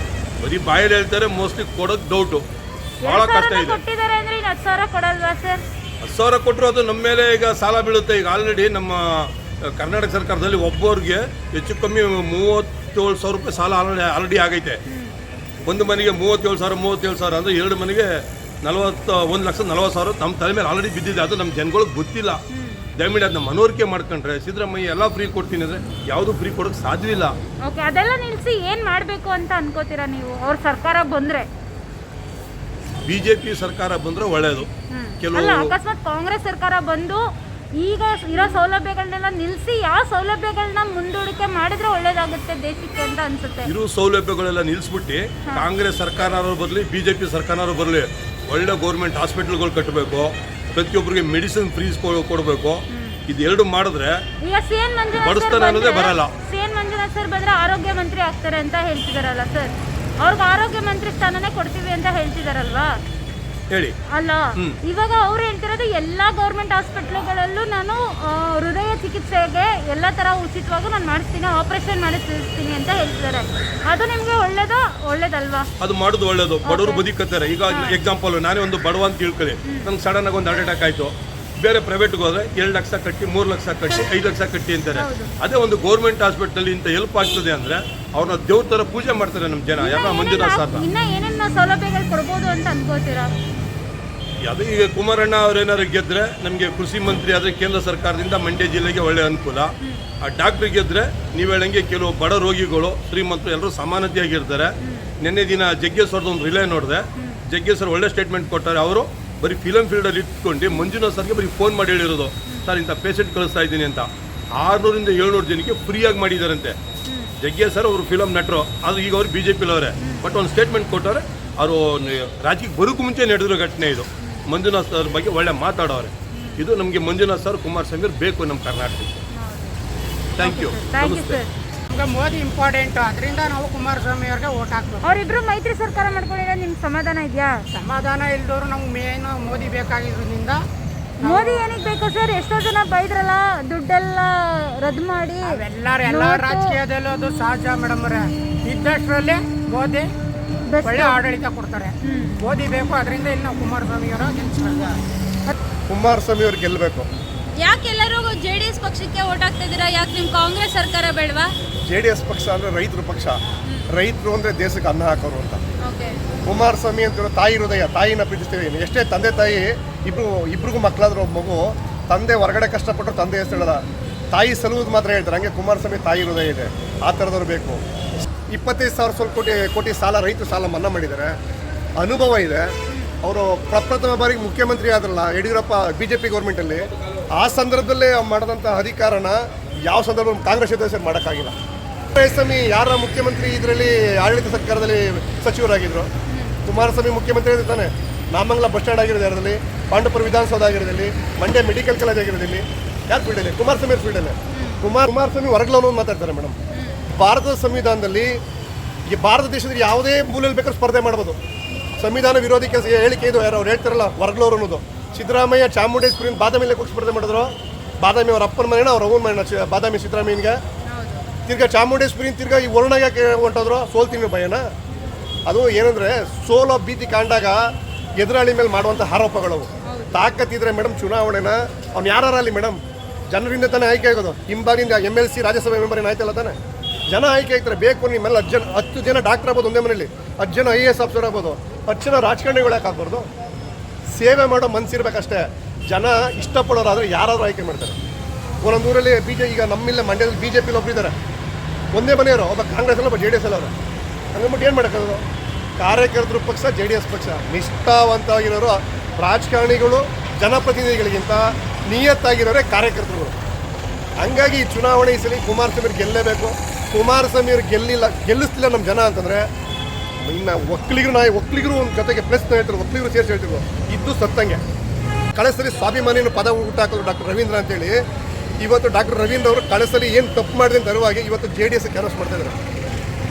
ಬರೀ ಬಾಯಲ್ಲಿ ಹೇಳ್ತಾರೆ, ಮೋಸ್ಟ್ಲಿ ಕೊಡೋದು ಡೌಟು. ಭಾಳ ಕಷ್ಟ ಇದೆ. ಕೊಟ್ಟಿದ್ದಾರೆ ಅಂದರೆ 10,000 ಕೊಡಲ್ವಾ ಸರ್? 10,000 ಕೊಟ್ಟರು ಅದು ನಮ್ಮ ಮೇಲೆ ಈಗ ಸಾಲ ಬೀಳುತ್ತೆ. ಈಗ ಆಲ್ರೆಡಿ ನಮ್ಮ ಕರ್ನಾಟಕ ಸರ್ಕಾರದಲ್ಲಿ ಒಬ್ಬರಿಗೆ ಹೆಚ್ಚು ಕಮ್ಮಿ 37,000 ರೂಪಾಯಿ ಸಾಲ ಆಲ್ರೆಡಿ ಆಗೈತೆ. ಒಂದು ಮನೆಗೆ 37,000 ಅಂದರೆ 2 ಮನೆಗೆ 1,40,000 ನಮ್ಮ ತಲೆ ಮೇಲೆ ಆಲ್ರೆಡಿ ಬಿದ್ದಿದೆ. ಅದು ನಮ್ಮ ಜನಗಳಿಗೆ ಗೊತ್ತಿಲ್ಲ. ದಯವಿಟ್ಟು ಅದನ್ನ ಮನವರಿಕೆ ಮಾಡ್ಕೊಂಡ್ರೆ ಸಿದ್ದರಾಮಯ್ಯ ಎಲ್ಲ ಫ್ರೀ ಕೊಡ್ತೀನಿ ಅಂದರೆ ಯಾವುದು ಫ್ರೀ ಕೊಡೋಕ್ಕೆ ಸಾಧ್ಯವಿಲ್ಲ. ಓಕೆ, ಅದೆಲ್ಲ ನಿಲ್ಲಿಸಿ ಏನು ಮಾಡಬೇಕು ಅಂತ ಅನ್ಕೋತೀರಾ ನೀವು? ಅವ್ರ ಸರ್ಕಾರ ಬಂದರೆ, ಬಿಜೆಪಿ ಸರ್ಕಾರ ಬಂದರೆ ಒಳ್ಳೆಯದು. ಅಲ್ಲ ಅಕಸ್ಮಾತ್ ಕಾಂಗ್ರೆಸ್ ಸರ್ಕಾರ ಬಂದು ಈಗ ಇರೋ ಸೌಲಭ್ಯಗಳನ್ನೆಲ್ಲ ನಿಲ್ಲಿಸಿ ಯಾವ ಸೌಲಭ್ಯಗಳನ್ನ ಮುಂದೂಡಿಕೆ ಮಾಡಿದ್ರೆ ಒಳ್ಳೇದಾಗುತ್ತೆ ದೇಶಕ್ಕೆ ಅಂತ ಅನ್ಸುತ್ತೆ. ಇರೋ ಸೌಲಭ್ಯಗಳೆಲ್ಲ ನಿಲ್ಲಿಸ್ಬಿಟ್ಟು ಕಾಂಗ್ರೆಸ್ ಸರ್ಕಾರ ಬರಲಿ, BJP ಸರ್ಕಾರ ಬರಲಿ, ಒಳ್ಳೆ ಗೌರ್ಮೆಂಟ್ ಹಾಸ್ಪಿಟಲ್ಗಳು ಕಟ್ಟಬೇಕು, ಪ್ರತಿಯೊಬ್ಬರಿಗೆ ಮೆಡಿಸಿನ್ ಫ್ರೀಸ್ ಕೊಡಬೇಕು. ಇದೆರಡು ಮಾಡಿದ್ರೆ ಈಗ CN ಬಡಿಸ್ತಾನೆ ಅನ್ನೋದೇ ಬರಲ್ಲ. ಮಂಜುನಾಥ್ ಸರ್ ಬಂದ್ರೆ ಆರೋಗ್ಯ ಮಂತ್ರಿ ಆಗ್ತಾರೆ ಅಂತ ಹೇಳ್ತಿದಾರಲ್ಲ ಸರ್, ಅವ್ರಿಗೆ ಆರೋಗ್ಯ ಮಂತ್ರಿ ಸ್ಥಾನನೇ ಕೊಡ್ತೀವಿ ಅಂತ ಹೇಳ್ತಿದಾರಲ್ವಾ ಹೇಳಿ ಅಲ್ಲ. ಇವಾಗ ಅವ್ರು ಹೇಳ್ತಿರೋದು ಎಲ್ಲಾ ಗೌರ್ಮೆಂಟ್ ಹಾಸ್ಪಿಟ್ಲ್ಗಳಲ್ಲೂ ನಾನು ಹೃದಯ ಚಿಕಿತ್ಸೆಗೆ ಎಲ್ಲ ತರ ಉಚಿತವಾಗೂ ನಾನು ಮಾಡಿಸ್ತೀನಿ, ಆಪರೇಷನ್ ಮಾಡಿಸ್ತೀನಿ ಅಂತ ಹೇಳ್ತಿದ್ದಾರೆ. ಅದು ನಿಮ್ಗೆ ಒಳ್ಳೇದಲ್ವಾ? ಅದು ಮಾಡೋದು ಒಳ್ಳೇದು. ಬಡವರು ಬದುಕತ್ತಾರೆ. ಈಗ ಎಕ್ಸಾಂಪಲ್, ನಾನೇ ಒಂದು ಬಡವ ಅಂತ ತಿಳ್ಕೊಳ್ಳಿ, ನಂಗೆ ಸಡನ್ ಆಗಿ ಒಂದು ಹಾರ್ಟ್ ಅಟ್ಯಾಕ್ ಆಯ್ತು. ಬೇರೆ ಪ್ರೈವೇಟ್ಗೆ ಹೋದ್ರೆ 2 ಲಕ್ಷ ಕಟ್ಟಿ, 3 ಲಕ್ಷ ಕಟ್ಟಿ, 5 ಲಕ್ಷ ಕಟ್ಟಿ ಅಂತಾರೆ. ಅದೇ ಒಂದು ಗೌರ್ಮೆಂಟ್ ಹಾಸ್ಪಿಟಲ್ ಇಂತ ಹೆಲ್ಪ್ ಆಗ್ತದೆ ಅಂದ್ರೆ ಅವ್ರನ್ನ ದೇವ್ರ ತರ ಪೂಜೆ ಮಾಡ್ತಾರೆ ನಮ್ಮ ಜನ. ಯಾಕ ಮಂಜುನಾಥ್ ಸರ್ ಇನ್ನ ಏನೇನು ಸೌಲಭ್ಯಗಳು ಕೊಡ್ಬೋದು ಅಂತ ಅನ್ಕೋತೀರಾ? ಅದು ಈಗ ಕುಮಾರಣ್ಣ ಅವ್ರೇನಾದ್ರು ಗೆದ್ರೆ ನಮಗೆ ಕೃಷಿ ಮಂತ್ರಿ ಆದರೆ ಕೇಂದ್ರ ಸರ್ಕಾರದಿಂದ ಮಂಡ್ಯ ಜಿಲ್ಲೆಗೆ ಒಳ್ಳೆ ಅನುಕೂಲ. ಆ ಡಾಕ್ಟ್ರಿಗೆ ಗೆದ್ರೆ ನೀವು ಹೇಳಂಗೆ ಕೆಲವು ಬಡ ರೋಗಿಗಳು, ಶ್ರೀಮಂತರು ಎಲ್ಲರೂ ಸಮಾನತೆಯಾಗಿರ್ತಾರೆ. ನಿನ್ನೆ ದಿನ ಜಗ್ಗೇಶ್ವರದ ಒಂದು ರಿಲೇ ನೋಡಿದೆ. ಜಗ್ಗೇಶ್ವರ್ ಒಳ್ಳೆ ಸ್ಟೇಟ್ಮೆಂಟ್ ಕೊಟ್ಟಾರೆ. ಅವರು ಬರೀ ಫಿಲಮ್ ಫೀಲ್ಡಲ್ಲಿ ಇಟ್ಕೊಂಡು ಮಂಜುನಾಥ್ ಸರ್ಗೆ ಬರೀ ಫೋನ್ ಮಾಡಿ ಹೇಳಿರೋದು, ಸರ್ ಇಂಥ ಪೇಷೆಂಟ್ ಕಳಿಸ್ತಾ ಇದ್ದೀನಿ ಅಂತ. 600ರಿಂದ 700 ಜನಕ್ಕೆ ಫ್ರೀಯಾಗಿ ಮಾಡಿದಾರಂತೆ. ಜಗ್ಗೇಶ್ ಸರ್ ಅವರು ಫಿಲಮ್ ನಟರು, ಅದು ಈಗ ಅವ್ರು BJP-ಲವರೇ. ಬಟ್ ಒಂದು ಸ್ಟೇಟ್ಮೆಂಟ್ ಕೊಟ್ಟವ್ರೆ. ಅವರು ರಾಜಕೀಯಕ್ಕೆ ಬರೋಕ್ಕೂ ಮುಂಚೆ ನಡೆದಿರೋ ಘಟನೆ ಇದು. ಮಂಜುನಾಥ್ ಸರ್ ಬಗ್ಗೆ ಒಳ್ಳೆ ಮಾತಾಡೋರೆ. ಇದು ನಮಗೆ ಮಂಜುನಾಥ್ ಸರ್, ಕುಮಾರಸ್ವಾಮಿ ಬೇಕು ನಮ್ಮ ಕರ್ನಾಟಕಕ್ಕೆ. Thank you. ನಮಸ್ತೆ. ನಮ್ಗೆ ಮೋದಿ ಇಂಪಾರ್ಟೆಂಟ್, ಅದರಿಂದ ನಾವು ಕುಮಾರಸ್ವಾಮಿ ಅವ್ರಿಗೆ ಓಟ್ ಹಾಕ್ಬೇಕು. ಅವರಿಬ್ರು ಮೈತ್ರಿ ಸರ್ಕಾರ ಮಾಡ್ಕೊಂಡಿರೋ ನಿಮ್ಗೆ ಸಮಾಧಾನ ಇದೆಯಾ? ಸಮಾಧಾನ ಇಲ್ದವ್ರು ನಮ್ಗೆ ಮೇನ್ ಮೋದಿ ಬೇಕಾಗಿರೋದ್ರಿಂದ. ಮೋದಿ ಏನಕ್ಕೆ ಬೇಕು ಸರ್? ಎಷ್ಟೋ ಜನ ಬೈದ್ರಲ್ಲ, ದುಡ್ಡೆಲ್ಲ ರದ್ದು ಮಾಡಿ. ಎಲ್ಲ ರಾಜಕೀಯದಲ್ಲೂ ಅದು ಸಹಜ ಮೇಡಮ್ ಅವರೇ. ಇದ್ದಷ್ಟರಲ್ಲಿ ಮೋದಿ ಒಳ್ಳೆ ಆಡಳಿತ ಕೊಡ್ತಾರೆ. ಮೋದಿ ಬೇಕು, ಅದರಿಂದ ಇಲ್ಲಿ ನಾವು ಕುಮಾರಸ್ವಾಮಿ ಅವರ ಕುಮಾರಸ್ವಾಮಿ ಅವ್ರು ಗೆಲ್ಲಬೇಕು. ಯಾಕೆ ಎಲ್ಲರೂ JDS ಪಕ್ಷಕ್ಕೆ ಓಟ್ ಹಾಕ್ತಾ ಇದ್ದೀರಾ? ಯಾಕೆ ನಿಮ್ ಕಾಂಗ್ರೆಸ್ ಸರ್ಕಾರ ಬೇಡವಾ? JDS ಪಕ್ಷ ಅಂದ್ರೆ ರೈತರ ಪಕ್ಷ. ರೈತರು ಅಂದ್ರೆ ದೇಶಕ್ಕೆ ಅನ್ನ ಹಾಕೋರು ಅಂತ. ಕುಮಾರಸ್ವಾಮಿ ಅಂತ ತಾಯಿ ಹೃದಯ, ತಾಯಿನ ಪ್ರೀತಿಸ್ತೀವಿ. ಎಷ್ಟೇ ತಂದೆ ತಾಯಿ ಇಬ್ರಿಗೂ ಮಕ್ಕಳಾದ್ರೂ ಒಬ್ಬ ಮಗು, ತಂದೆ ಹೊರಗಡೆ ಕಷ್ಟಪಟ್ಟರು ತಂದೆ ಹೆಸರು ಹೇಳಲ್ಲ, ತಾಯಿ ಸಲುವುದು ಮಾತ್ರ ಹೇಳ್ತಾರೆ. ಹಂಗೆ ಕುಮಾರಸ್ವಾಮಿ ತಾಯಿ ಹೃದಯ ಇದೆ. ಆ ಥರದವ್ರು ಬೇಕು. 25,000 ಕೋಟಿ ಸಾಲ, ರೈತರು ಸಾಲ ಮನ್ನಾ ಮಾಡಿದ್ದಾರೆ. ಅನುಭವ ಇದೆ. ಅವರು ಪ್ರಪ್ರಥಮ ಬಾರಿಗೆ ಮುಖ್ಯಮಂತ್ರಿ ಆದ್ರಲ್ಲ ಯಡಿಯೂರಪ್ಪ BJP ಗೌರ್ಮೆಂಟಲ್ಲಿ, ಆ ಸಂದರ್ಭದಲ್ಲೇ ಮಾಡಿದಂಥ ಅಧಿಕಾರನ ಯಾವ ಸಂದರ್ಭ ಕಾಂಗ್ರೆಸ್ ಸದಸ್ಯರು ಮಾಡೋಕ್ಕಾಗಿಲ್ಲ. ಕುಮಾರಸ್ವಾಮಿ ಯಾರ ಮುಖ್ಯಮಂತ್ರಿ ಇದರಲ್ಲಿ ಆಡಳಿತ ಸರ್ಕಾರದಲ್ಲಿ ಸಚಿವರಾಗಿದ್ದರು? ಕುಮಾರಸ್ವಾಮಿ ಮುಖ್ಯಮಂತ್ರಿ ಇರ್ತಾನೆ. ನಾಮಂಗಲ ಬಸ್ ಸ್ಟ್ಯಾಂಡ್ ಆಗಿರೋದು ಯಾರದಲ್ಲಿ, ಪಾಂಡವಪುರ ವಿಧಾನಸೌಧ ಆಗಿರೋದಲ್ಲಿ, ಮಂಡ್ಯ ಮೆಡಿಕಲ್ ಕಾಲೇಜ್ ಆಗಿರೋದಲ್ಲಿ, ಯಾರು ಫೀಲ್ಡಲ್ಲಿ? ಕುಮಾರಸ್ವಾಮಿ ಅವ್ರ ಫೀಲ್ಡಲ್ಲೇ. ಕುಮಾರಸ್ವಾಮಿ ಹೊರಗ್ಲವನು ಮಾತಾಡ್ತಾರೆ ಮೇಡಮ್. ಭಾರತದ ಸಂವಿಧಾನದಲ್ಲಿ ಈ ಭಾರತ ದೇಶದಲ್ಲಿ ಯಾವುದೇ ಮೂಲೆಯಲ್ಲಿ ಬೇಕಾದ್ರೂ ಸ್ಪರ್ಧೆ ಮಾಡ್ಬೋದು. ಸಂವಿಧಾನ ವಿರೋಧಿ ಕೆಲಸ ಹೇಳಿಕೆ ಇದು. ಯಾರು ಅವ್ರು ಹೇಳ್ತಾರಲ್ಲ ಹೊರಗ್ಲವ್ರು ಅನ್ನೋದು. ಸಿದ್ದರಾಮಯ್ಯ ಚಾಮುಂಡೇಶ್ವರಿಯಿಂದ ಬಾದಾಮಿಯಲ್ಲಿ ಹೋಗಿ ಸ್ಪರ್ಧೆ ಮಾಡಿದ್ರು. ಬಾದಾಮಿ ಅವ್ರ ಅಪ್ಪನ ಮನೆನ ಅವ್ರ ಅವ್ನ ಮನೆನ ಬಾದಾಮಿ ಸಿದ್ದರಾಮಯ್ಯನಿಗೆ. ತಿರ್ಗಾ ಚಾಮುಂಡೇಶ್ವರಿಯಿಂದ ತಿರ್ಗಾ ಈ ವರ್ಣ ಯಾಕೆ ಹೊಂಟೋದ್ರು? ಸೋಲ್ತೀನಿ ಭಯನ. ಅದು ಏನಂದರೆ ಸೋಲೋ ಭೀತಿ ಕಾಂಡಾಗ ಎದುರಾಳಿ ಮೇಲೆ ಮಾಡುವಂಥ ಆರೋಪಗಳು. ತಾಕತ್ತಿದ್ರೆ ಮೇಡಮ್ ಚುನಾವಣೆನ ಅವ್ನು ಯಾರಲ್ಲಿ ಮೇಡಮ್ ಜನರಿಂದ ತಾನೇ ಆಯ್ಕೆ ಆಗೋದು. ಹಿಂಬಾಗಿಂದ MLC ರಾಜ್ಯಸಭೆ ಮೆಂಬರ್ ಏನು ಆಯ್ತಲ್ಲ ತಾನೆ, ಜನ ಆಯ್ಕೆ ಆಗ್ತಾರೆ. ಬೇಕು ನಿಮ್ಮೆಲ್ಲ 10 ಜನ ಡಾಕ್ಟರ್ ಆಗ್ಬೋದು ಒಂದೇ ಮನೇಲಿ, 10 ಜನ IAS ಆಫೀಸರ್ ಆಗ್ಬೋದು, 10 ಜನ ರಾಜಕಾರಣಿಗಳು ಯಾಕೆ ಆಗ್ಬಾರ್ದು? ಸೇವೆ ಮಾಡೋ ಮನಸ್ಸಿರ್ಬೇಕಷ್ಟೇ. ಜನ ಇಷ್ಟಪಡೋರಾದರೆ ಯಾರಾದರೂ ಆಯ್ಕೆ ಮಾಡ್ತಾರೆ. ಒಂದೊಂದು ಊರಲ್ಲಿ ಈಗ ನಮ್ಮಿಲ್ಲ ಮಂಡ್ಯದಲ್ಲಿ BJP ಒಬ್ರು ಇದ್ದಾರೆ, ಒಂದೇ ಮನೆಯವರು, ಒಬ್ಬ ಕಾಂಗ್ರೆಸ್ ಅಲ್ಲ, ಒಬ್ಬ JDS ಅಲ್ಲ. ಅವರು ಹಂಗಂದ್ಬಿಟ್ಟು ಏನು ಮಾಡೋಕ್ಕಾಗೋದು? ಕಾರ್ಯಕರ್ತರು ಪಕ್ಷ, JDS ಪಕ್ಷ. ನಿಷ್ಠಾವಂತವಾಗಿರೋರು ರಾಜಕಾರಣಿಗಳು, ಜನಪ್ರತಿನಿಧಿಗಳಿಗಿಂತ ನಿಯತ್ತಾಗಿರೋರೇ ಕಾರ್ಯಕರ್ತರುಗಳು. ಹಂಗಾಗಿ ಈ ಚುನಾವಣೆ ಈ ಸಲ ಕುಮಾರಸ್ವಾಮಿ ಗೆಲ್ಲಲೇಬೇಕು. ಕುಮಾರಸ್ವಾಮಿ ಅವ್ರು ಗೆಲ್ಲಿಸ್ತಿಲ್ಲ ನಮ್ಮ ಜನ ಅಂತಂದರೆ ಇನ್ನು ಒಕ್ಕಲಿಗರು ಒಂದು ಜೊತೆಗೆ ಪ್ಲಸ್ ಹೇಳ್ತಾರೆ, ಒಕ್ಕಲಿಗರು ಸೇರಿಸಿ ಹೇಳ್ತಿದ್ರು ಇದ್ದು ಸತ್ತಂಗೆ. ಕಳೆಸಲಿ ಸ್ವಾಭಿಮಾನಿನ ಪದ ಊಟ ಹಾಕೋದು ಡಾಕ್ಟರ್ ರವೀಂದ್ರ ಅಂತೇಳಿ. ಇವತ್ತು ಡಾಕ್ಟರ್ ರವೀಂದ್ರ ಅವರು ಕಳೆಸಲಿ ಏನು ತಪ್ಪು ಮಾಡಿದೆ ತರುವಾಗಿ ಇವತ್ತು JDS ಕೆಲಸ ಮಾಡ್ತಾಯಿದ್ದಾರೆ.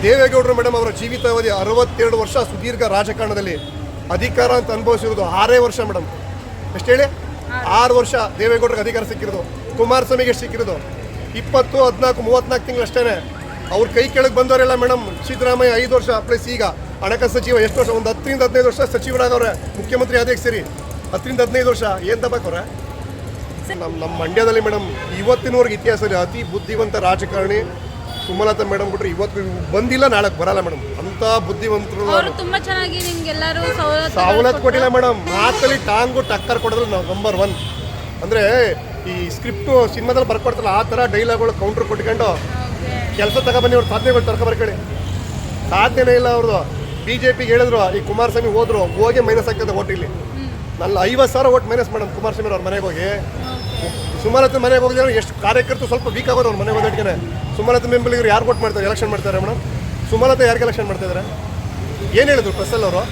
ದೇವೇಗೌಡರು ಮೇಡಮ್ ಅವರ ಜೀವಿತಾವಧಿ 62 ವರ್ಷ ಸುದೀರ್ಘ ರಾಜಕಾರಣದಲ್ಲಿ ಅಧಿಕಾರ ಅಂತ ಅನುಭವಿಸಿರೋದು 6 ವರ್ಷ ಮೇಡಮ್. ಎಷ್ಟು ಹೇಳಿ? 6 ವರ್ಷ ದೇವೇಗೌಡರಿಗೆ ಅಧಿಕಾರ ಸಿಕ್ಕಿರೋದು. ಕುಮಾರಸ್ವಾಮಿಗೆ ಎಷ್ಟು ಸಿಕ್ಕಿರೋದು? 20, 14, 34 ತಿಂಗಳು ಅಷ್ಟೇ. ಅವ್ರ ಕೈ ಕೆಳಗೆ ಬಂದವರೆಲ್ಲ ಮೇಡಮ್. ಸಿದ್ದರಾಮಯ್ಯ 5 ವರ್ಷ ಪ್ಲಸ್ ಈಗ ಹಣಕಾಸು ಸಚಿವ ಎಷ್ಟು ವರ್ಷ? ಒಂದು 10ರಿಂದ 15 ವರ್ಷ ಸಚಿವರಾಗವ್ರೆ. ಮುಖ್ಯಮಂತ್ರಿ ಆದೇಶ ಸೇರಿ 10ರಿಂದ 15 ವರ್ಷ ಏನು ತಗೋರೆ? ನಮ್ಮ ಮಂಡ್ಯದಲ್ಲಿ ಮೇಡಮ್ ಇವತ್ತಿನವರೆಗೆ ಇತಿಹಾಸದಲ್ಲಿ ಅತಿ ಬುದ್ಧಿವಂತ ರಾಜಕಾರಣಿ ಸುಮಲತಾ ಮೇಡಮ್ ಬಿಟ್ರೆ ಇವತ್ತು ಬಂದಿಲ್ಲ, ನಾಳೆ ಬರಲ್ಲ ಮೇಡಮ್. ಅಂತ ಬುದ್ಧಿವಂತರು. ತುಂಬಾ ಚೆನ್ನಾಗಿ ನಿಮ್ಗೆಲ್ಲರೂ ಸವಲತ್ತು ಕೊಟ್ಟಿಲ್ಲ ಮೇಡಮ್. ಮಾತಲ್ಲಿ ಟಾಂಗು ಟಕ್ಕರ್ ಕೊಡೋದ್ರಲ್ಲಿ ನಾವು ನಂಬರ್ 1. ಅಂದರೆ ಈ ಸ್ಕ್ರಿಪ್ಟು ಸಿನಿಮಾದಲ್ಲಿ ಬರ್ಕೊಡ್ತಾರಲ್ಲ ಆ ಥರ ಡೈಲಾಗ್ಗಳು ಕೌಂಟ್ರ್ ಕೊಟ್ಕೊಂಡು ಕೆಲಸ ತಗೊಬನ್ನಿ. ಅವ್ರ ಸಾಧನೆಗಳು ತರ್ಕೊಬರ್ಕೊಳ್ಳಿ. ಸಾಧನೆ ಇಲ್ಲ ಅವ್ರದ್ದು. BJPಗೆ ಹೇಳಿದ್ರು, ಈ ಕುಮಾರಸ್ವಾಮಿ ಹೋದ್ರು, ಹೋಗಿ ಮೈನಸ್ ಆಗ್ತದೆ ಓಟ್. ಇಲ್ಲಿ ನನ್ನ 50,000 ಓಟ್ ಮೈನಸ್ ಮೇಡಮ್ ಕುಮಾರಸ್ವಾಮಿ ಅವ್ರ ಮನೆಗೆ ಹೋಗಿ. ಸುಮಲತಾ ಮನೆಗೆ ಹೋಗಿದ್ರೆ ಎಷ್ಟು ಕಾರ್ಯಕರ್ತರು ಸ್ವಲ್ಪ ವೀಕ್ ಆಗೋದು ಅವ್ರ ಮನೆಗೆ ಹೋದಟ್ಟಿಗೆ. ಸುಮಲತಾ ಬೆಂಬಲಿಗರು ಯಾರು ವೋಟ್ ಮಾಡ್ತಾರೆ, ಎಲೆಕ್ಷನ್ ಮಾಡ್ತಾರೆ ಮೇಡಮ್? ಸುಮಲತಾ ಯಾರಿಗೆ ಎಲೆಕ್ಷನ್ ಮಾಡ್ತಾ ಇದ್ದಾರೆ? ಏನು ಹೇಳಿದ್ರು ಪ್ರೆಸ್ಸಲ್ಲಿ ಅವರು?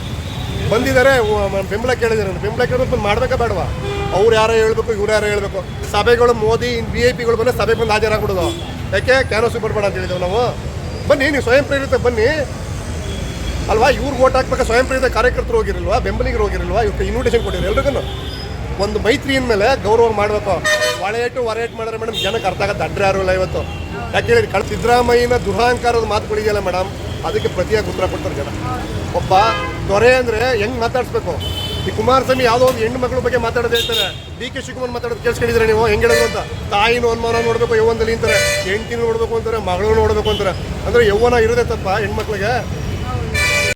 ಬಂದಿದ್ದಾರೆ, ಬೆಂಬಲ ಕೇಳಿದ್ದಾರೆ. ಬೆಂಬಲ ಕೇಳೋದು ಮಾಡಬೇಕಾ ಬೇಡವಾ? ಅವ್ರು ಯಾರೋ ಹೇಳ್ಬೇಕು, ಇವ್ರು ಯಾರೋ ಹೇಳ್ಬೇಕು. ಸಭೆಗಳು ಮೋದಿ VIP ಬಂದರೆ ಸಭೆಗೆ ಬಂದು ಹಾಜರಾಗ್ಬಿಡೋದು. ಯಾಕೆ ಕ್ಯಾನೋಸಿ ಬರಬೇಡ ಅಂತ ಹೇಳಿದ್ದೇವೆ ನಾವು. ಬನ್ನಿ, ನೀವು ಸ್ವಯಂ ಪ್ರೇರಿತ ಬನ್ನಿ ಅಲ್ವಾ? ಇವ್ರಿಗೆ ವೋಟ್ ಹಾಕ್ಬೇಕಾ? ಸ್ವಯಂ ಪ್ರೇರಿತ ಕಾರ್ಯಕರ್ತರು ಹೋಗಿರಲ್ವಾ? ಬೆಂಬಲಿಗರು ಹೋಗಿರಲ್ವಾ? ಇವಕ್ಕೆ ಇನ್ವಿಟೇಷನ್ ಕೊಟ್ಟಿದ್ರು ಎಲ್ರಿಗೂ. ಒಂದು ಮೈತ್ರಿಯ ಮೇಲೆ ಗೌರವ ಮಾಡಬೇಕು. ಹೊಳೆಯಟ್ಟು ಮಾಡಿದ್ರೆ ಮೇಡಮ್ ಜನಕ್ಕೆ ಅರ್ಥ ಆಗೋದು ಅಡ್ರೆ ಯಾರು ಇಲ್ಲ ಇವತ್ತು. ಯಾಕೆ ಹೇಳಿ, ಸಿದ್ದರಾಮಯ್ಯನ ದುರಹಂಕಾರದ ಮಾತುಗಳಿದೆಯಲ್ಲ ಮೇಡಮ್, ಅದಕ್ಕೆ ಪ್ರತಿಯಾಗಿ ಉತ್ತರ ಕೊಡ್ತಾರೆ ಜನ. ಒಬ್ಬ ದೊರೆ ಅಂದರೆ ಹೆಂಗೆ ಮಾತಾಡಿಸ್ಬೇಕು? ಈ ಕುಮಾರಸ್ವಾಮಿ ಯಾವುದೋ ಒಂದು ಹೆಣ್ಣು ಮಕ್ಕಳ ಬಗ್ಗೆ ಮಾತಾಡೋದು ಹೇಳ್ತಾರೆ. DK ಶಿವಕುಮಾರ್ ಮಾತಾಡೋದು ಕೇಳಿಸ್ಕೊಂಡಿದ್ರೆ ನೀವು ಹೆಂಗೆ ಹೇಳೋದು ಅಂತ? ತಾಯಿನೂ ಅನುಮಾನ ನೋಡಬೇಕು ಯೌವನದಲ್ಲಿ ಅಂತಾರೆ, ಹೆಂಡ್ತಿನೂ ನೋಡಬೇಕು ಅಂತಾರೆ, ಮಗಳು ನೋಡಬೇಕು ಅಂತಾರೆ. ಅಂದರೆ ಯೌವನ ಇರೋದೇ ತಪ್ಪ ಹೆಣ್ಮಕ್ಳಿಗೆ?